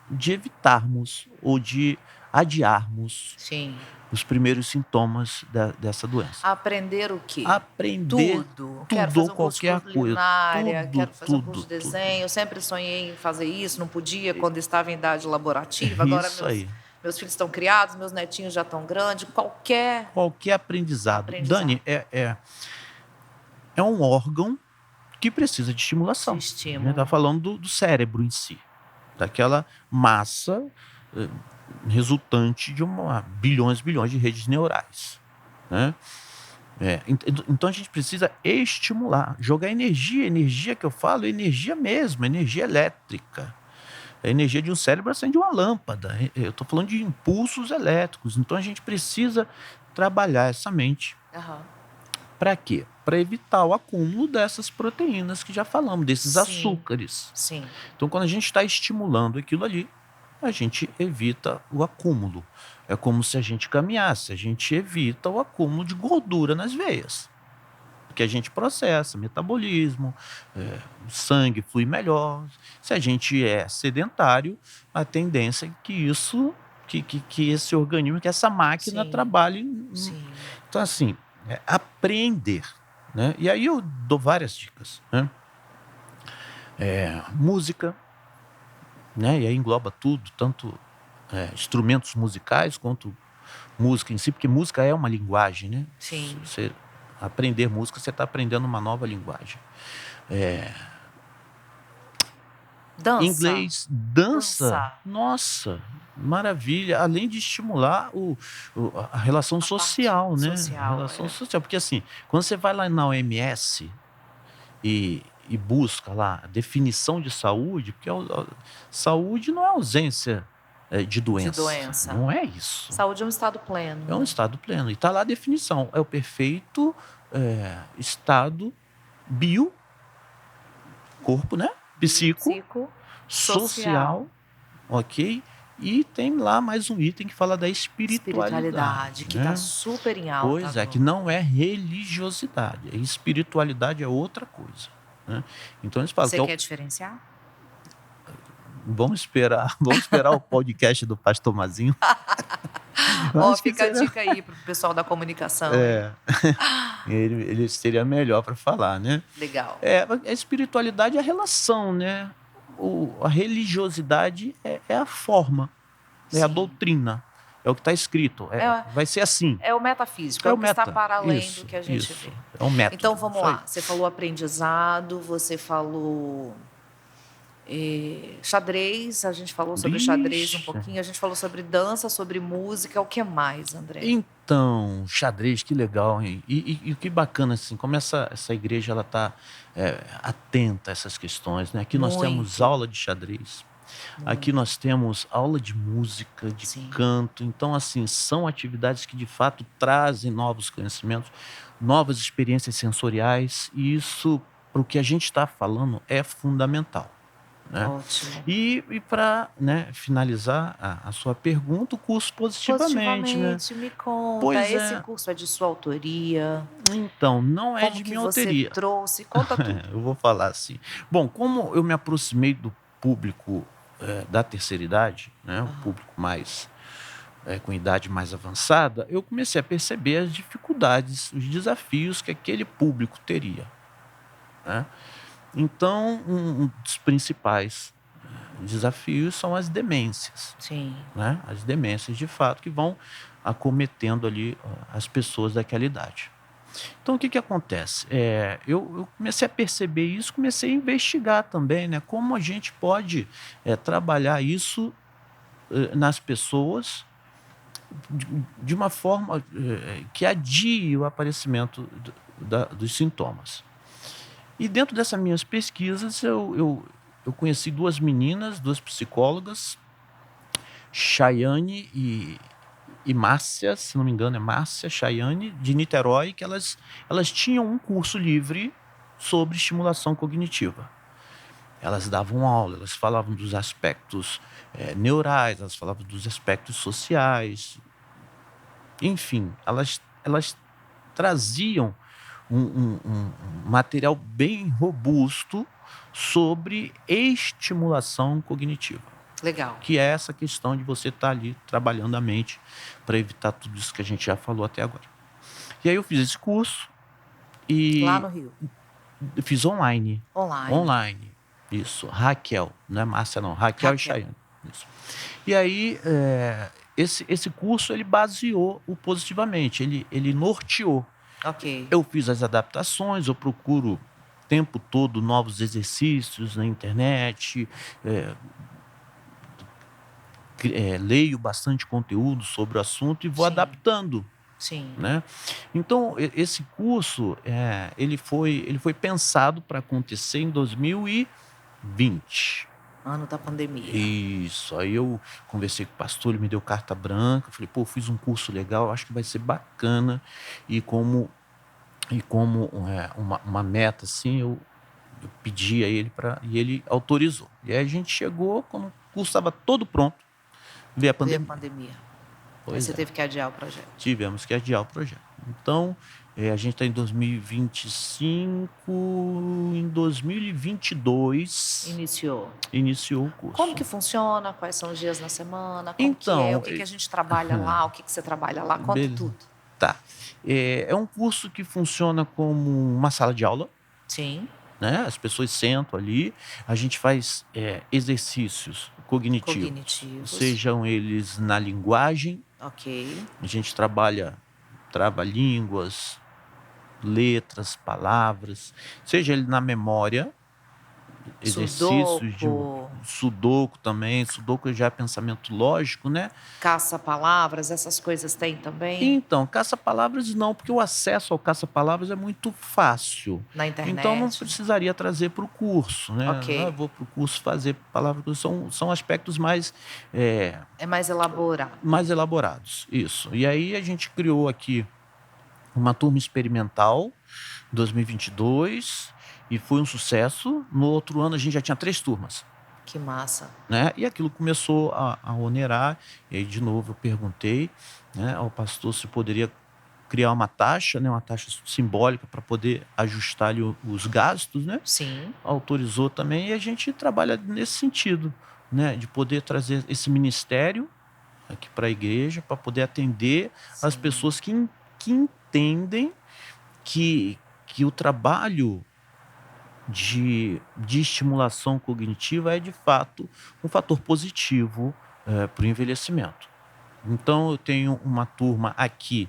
de evitarmos ou de adiarmos
Sim.
os primeiros sintomas dessa doença.
Aprender o quê?
Aprender
Tudo. Quero
tudo ou
fazer um curso de
qualquer coisa.
culinária,
Tudo,
quero fazer um curso
tudo,
de
tudo.
desenho. Eu sempre sonhei em fazer isso, não podia quando estava em idade laborativa. Agora
Isso aí.
meus filhos estão criados, meus netinhos já estão grandes. Qualquer
Qualquer aprendizado.
aprendizado.
Dani, é um órgão que precisa de estimulação.
De estímulo.
Está falando do cérebro em si, daquela massa resultante de bilhões de redes neurais, né? Então a gente precisa estimular, jogar energia que eu falo, energia mesmo, energia elétrica. A energia de um cérebro acende uma lâmpada. Eu estou falando de impulsos elétricos. Então a gente precisa trabalhar essa mente. Para quê? Para evitar o acúmulo dessas proteínas que já falamos, desses açúcares.
Sim.
Então quando a gente está estimulando aquilo ali, a gente evita o acúmulo. É como se a gente caminhasse, a gente evita o acúmulo de gordura nas veias. Porque a gente processa, metabolismo, o sangue flui melhor. Se a gente é sedentário, a tendência é que que esse organismo, que essa máquina trabalhe. Então, assim, aprender, né? E aí eu dou várias dicas, né? Música, né? E aí engloba tudo, tanto instrumentos musicais quanto música em si, porque música é uma linguagem, né?
Sim.
Você aprender música, você está aprendendo uma nova linguagem.
Dança.
Inglês, dança. Nossa, maravilha. Além de estimular a relação social, né? A relação social. Porque assim, quando você vai lá na OMS e busca lá a definição de saúde, porque saúde não é ausência de doença. Não é isso.
Saúde é um estado pleno.
É um estado pleno. E está lá a definição. É o perfeito estado corpo, né? Psico, social, ok? E tem lá mais um item que fala da espiritualidade.
Que está super em alta.
Pois é, que não é religiosidade. A espiritualidade é outra coisa. Né? Então eles falam
Você quer diferenciar?
Vamos esperar o podcast do Pastor Mazinho.
Fica a dica aí pro pessoal da comunicação.
Ele seria melhor para falar, né?
Legal.
A espiritualidade é a relação, né? A religiosidade é a forma, é a doutrina, é o que está escrito. Vai ser assim.
É o metafísico, é o que está para além do que a gente vê.
É um método.
Então vamos lá. Você falou aprendizado, você falou xadrez, a gente falou sobre xadrez um pouquinho, a gente falou sobre dança, sobre música, o que mais, André?
Então, xadrez, que legal, hein? E que bacana, assim, como essa igreja ela está atenta a essas questões, né? Aqui nós temos aula de xadrez, aqui nós temos aula de música, de canto, então, assim, são atividades que de fato trazem novos conhecimentos, novas experiências sensoriais, e isso, para o que a gente está falando, é fundamental. Né?
Ótimo.
E para finalizar a sua pergunta, o curso Positivamente, né?
Me conta, esse curso é de sua autoria?
Então, não é de minha autoria.
Você trouxe? Conta tudo.
Eu vou falar assim. Bom, como eu me aproximei do público da terceira idade, né? O público mais com idade mais avançada, eu comecei a perceber as dificuldades, os desafios que aquele público teria, né? Então, um dos principais desafios são as demências.
Sim.
Né? As demências, de fato, que vão acometendo ali as pessoas daquela idade. Então, o que acontece? Eu comecei a perceber isso, comecei a investigar também, né? Como a gente pode trabalhar isso nas pessoas de uma forma que adie o aparecimento dos sintomas. E dentro dessas minhas pesquisas, eu conheci duas meninas, duas psicólogas, Chayane e Márcia, se não me engano, é Márcia, Chayane, de Niterói, que elas tinham um curso livre sobre estimulação cognitiva. Elas davam aula, elas falavam dos aspectos neurais, elas falavam dos aspectos sociais. Enfim, elas traziam um material bem robusto sobre estimulação cognitiva.
Legal.
Que é essa questão de você estar ali trabalhando a mente para evitar tudo isso que a gente já falou até agora. E aí eu fiz esse curso e...
Lá no Rio?
Fiz online.
Online.
Isso. Raquel, não é Márcia não. Raquel. E Chayane. Isso. E aí, esse curso, ele baseou o Positivamente, ele norteou.
Ok.
Eu fiz as adaptações, eu procuro tempo todo novos exercícios na internet, leio bastante conteúdo sobre o assunto e vou
Sim.
adaptando,
Sim.
né? Então, esse curso, ele foi pensado para acontecer em 2020.
Ano da pandemia.
Isso, aí eu conversei com o pastor, ele me deu carta branca, falei, pô, fiz um curso legal, acho que vai ser bacana, e como uma meta, assim, eu pedi a ele e ele autorizou. E aí a gente chegou, quando o curso estava todo pronto, veio a
Veio a
pandemia.
pandemia. Aí
Pois
você
é,
teve que adiar o projeto.
tivemos que adiar o projeto. Então, a gente está em 2025, em 2022
Iniciou.
iniciou o curso.
Como que funciona? Quais são os dias na semana? Como que é?
Então,
O que que a gente trabalha lá? O que que você trabalha lá? Conta
beleza.
tudo.
Tá. É um curso que funciona como uma sala de aula,
Sim.
né? As pessoas sentam ali, a gente faz exercícios cognitivos, sejam eles na linguagem,
Ok.
a gente trabalha trava-línguas, letras, palavras, seja ele na memória, exercícios de sudoku também, sudoku já é pensamento lógico, né?
Caça-palavras, essas coisas tem também?
Então, caça-palavras não, porque o acesso ao caça-palavras é muito fácil.
Na internet?
Então não precisaria trazer para o curso, né?
Ok.
Eu vou para o curso fazer palavras, são aspectos mais
É mais elaborado.
mais elaborados, isso. E aí a gente criou aqui uma turma experimental, 2022, e foi um sucesso. No outro ano a gente já tinha 3 turmas,
Que massa.
né? E aquilo começou a onerar, e aí de novo eu perguntei, né, ao pastor se poderia criar uma taxa, né, uma taxa simbólica para poder ajustar ali os gastos, né?
Sim.
Autorizou também, e a gente trabalha nesse sentido, né, de poder trazer esse ministério aqui para a igreja, para poder atender as
Sim.
pessoas que entendem que o trabalho de estimulação cognitiva é de fato um fator positivo para o envelhecimento. Então eu tenho uma turma aqui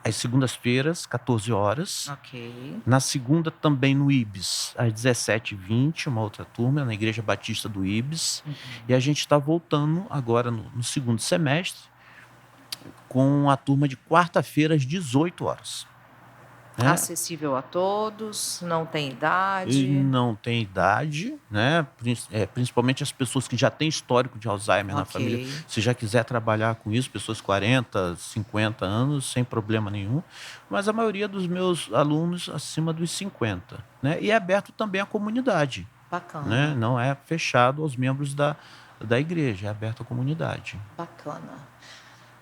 às segundas-feiras, 14 horas.
Ok.
Na segunda também no IBS, às 17h20, uma outra turma, na Igreja Batista do IBS. E a gente está voltando agora no segundo semestre com a turma de quarta-feira às 18 horas. Né?
Acessível a todos, não tem idade.
Não tem idade, né? Principalmente as pessoas que já têm histórico de Alzheimer na família. Se já quiser trabalhar com isso, pessoas 40, 50 anos, sem problema nenhum. Mas a maioria dos meus alunos acima dos 50. Né? E é aberto também à comunidade.
Bacana.
Né? Não é fechado aos membros da igreja, é aberto à comunidade.
Bacana.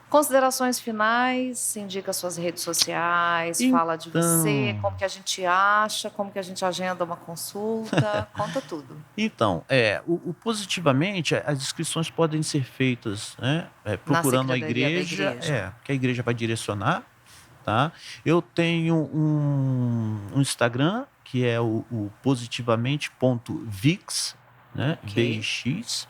Considerações finais, indica suas redes sociais, fala de você, como que a gente acha, como que a gente agenda uma consulta, conta tudo.
Então, o positivamente, as inscrições podem ser feitas, né, procurando a igreja, que a igreja vai direcionar, tá? Eu tenho um Instagram, que é o positivamente.vix, né, VIX,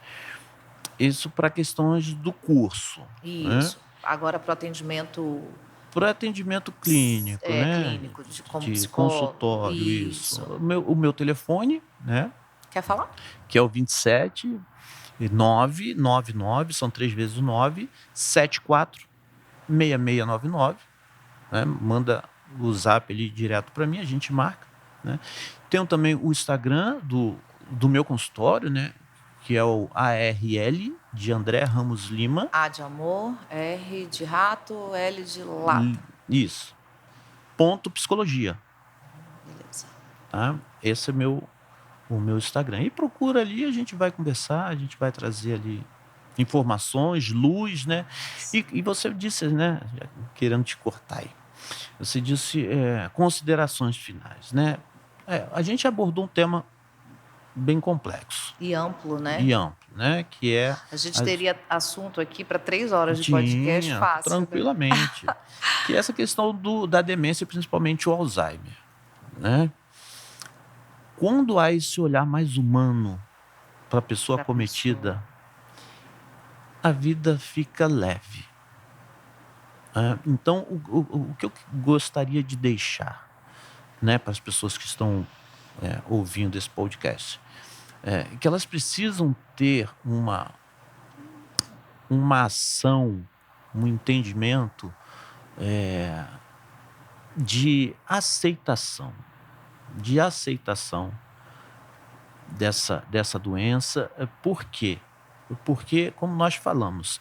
isso para questões do curso.
Isso.
Né?
Agora para o atendimento...
Para atendimento clínico, né?
Clínico, como
de consultório, isso. O meu telefone, né?
Quer falar?
Que é o 27 999, são 3 vezes o 9, 74 6699. Né? Manda o zap ali direto para mim, a gente marca. Né? Tenho também o Instagram do meu consultório, né? Que é o ARL, de André Ramos Lima.
A de amor, R de rato, L de lata.
Isso. Ponto psicologia.
Beleza.
Tá? Esse é o meu Instagram. E procura ali, a gente vai conversar, a gente vai trazer ali informações, luz, né? E você disse, né? Querendo te cortar aí. Você disse considerações finais, né? A gente abordou um tema bem complexo.
E amplo, né?
Que é...
A gente teria assunto aqui para 3 horas de podcast fácil.
Tranquilamente. Né? Que é essa questão da demência, principalmente o Alzheimer, né? Quando há esse olhar mais humano para a pessoa acometida, a vida fica leve. Então, o que eu gostaria de deixar? né, para as pessoas que estão ouvindo esse podcast, que elas precisam ter uma ação, um entendimento de aceitação dessa doença. Por quê? Porque, como nós falamos,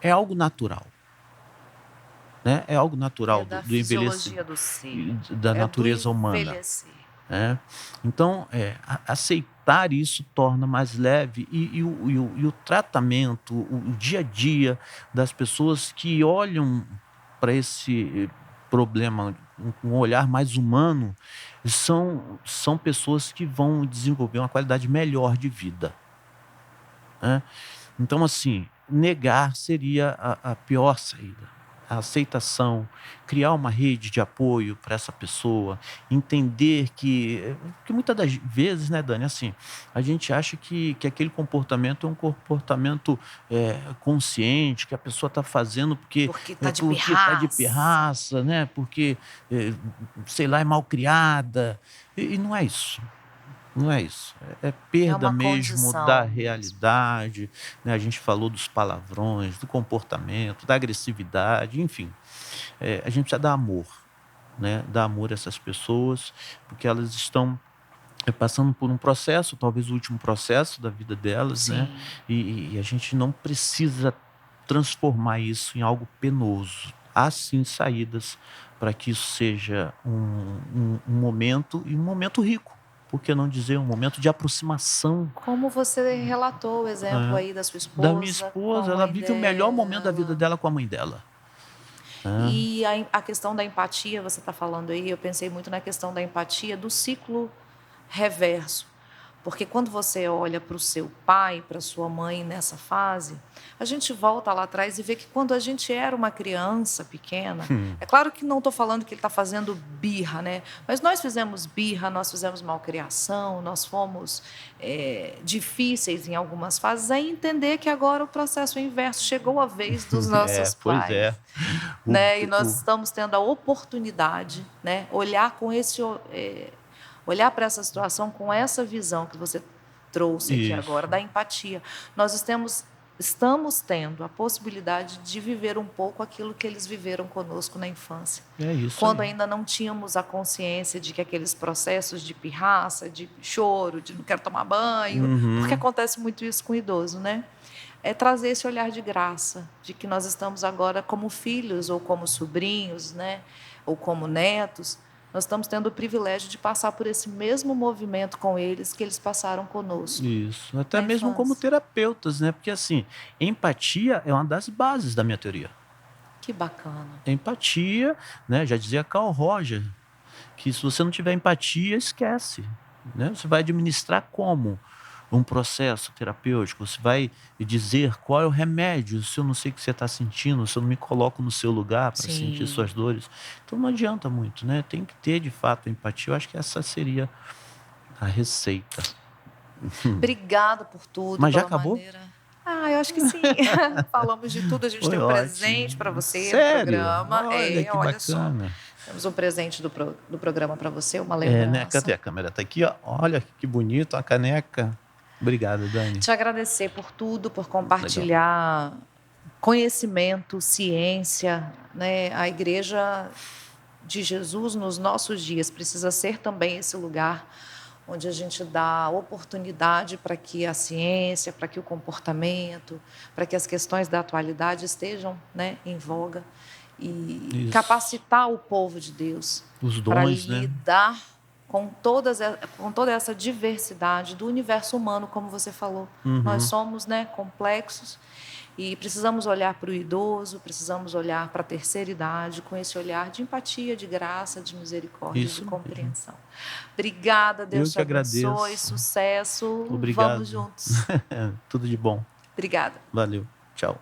é algo natural, né? É algo natural
Da
do
fisiologia
envelhecimento,
do ser.
da natureza
do
humana.
envelhecer.
Então, aceitar isso torna mais leve e o tratamento, o dia a dia das pessoas que olham para esse problema com um olhar mais humano são pessoas que vão desenvolver uma qualidade melhor de vida, né? Então, assim, negar seria a pior saída. A aceitação, criar uma rede de apoio para essa pessoa, entender que muitas das vezes, né, Dani, assim, a gente acha que aquele comportamento é um comportamento consciente, que a pessoa está fazendo porque
Tá de
está de
pirraça.
pirraça, né, porque, sei lá, é mal criada, e não é isso. Não é isso. É perda
uma
mesmo
condição
da
mesmo.
realidade, né? A gente falou dos palavrões, do comportamento, da agressividade, enfim. A gente precisa dar amor, né? Dar amor a essas pessoas, porque elas estão passando por um processo, talvez o último processo da vida delas, né?
Sim.
E a gente não precisa transformar isso em algo penoso. Há sim saídas para que isso seja um momento, e um momento rico. Por que não dizer um momento de aproximação?
Como você relatou o exemplo aí da sua
Da minha
esposa com a
esposa, ela
mãe
vive o melhor momento da vida
dela.
dela com a mãe dela.
E a questão da empatia, você está falando aí, eu pensei muito na questão da empatia do ciclo reverso. Porque quando você olha para o seu pai, para a sua mãe nessa fase, a gente volta lá atrás e vê que quando a gente era uma criança pequena, é claro que não estou falando que ele está fazendo birra, né? Mas nós fizemos birra, nós fizemos malcriação, nós fomos difíceis em algumas fases, aí entender que agora o processo é inverso, chegou a vez dos nossos
Pois
pais.
é.
Né? E nós estamos tendo a oportunidade, né? Olhar para essa situação com essa visão que você trouxe aqui agora, da empatia. Nós estamos tendo a possibilidade de viver um pouco aquilo que eles viveram conosco na infância. Quando ainda não tínhamos a consciência de que aqueles processos de pirraça, de choro, de não quero tomar banho, porque acontece muito isso com o idoso, né? É trazer esse olhar de graça, de que nós estamos agora como filhos ou como sobrinhos, né? Ou como netos, nós estamos tendo o privilégio de passar por esse mesmo movimento com eles que eles passaram conosco.
Isso, até mesmo como terapeutas, né? Porque, assim, empatia é uma das bases da minha teoria.
Que bacana.
Empatia, né? Já dizia Carl Roger, que se você não tiver empatia, esquece, né? Você vai administrar como um processo terapêutico, você vai dizer qual é o remédio, se eu não sei o que você está sentindo, se eu não me coloco no seu lugar para sentir suas dores. Então não adianta muito, né? Tem que ter, de fato, empatia. Eu acho que essa seria a receita.
Obrigada por tudo.
Mas já acabou?
Eu acho que sim. Falamos de tudo. A gente tem um presente para você no programa.
Olha que
olha
bacana.
Só. Temos um presente do programa para você, uma lembrança.
Né? Cadê a câmera? Está aqui, ó. Olha que bonito, a caneca. Obrigado, Dani.
Te agradecer por tudo, por compartilhar conhecimento, ciência, né? A Igreja de Jesus nos nossos dias precisa ser também esse lugar onde a gente dá oportunidade para que a ciência, para que o comportamento, para que as questões da atualidade estejam, né, em voga e capacitar o povo de Deus para lidar, né, com toda essa diversidade do universo humano, como você falou. Nós somos, né, complexos e precisamos olhar para o idoso, precisamos olhar para a terceira idade com esse olhar de empatia, de graça, de misericórdia, de compreensão. Obrigada, Deus te abençoe, sucesso.
Obrigado.
Vamos juntos.
Tudo de bom.
Obrigada.
Valeu. Tchau.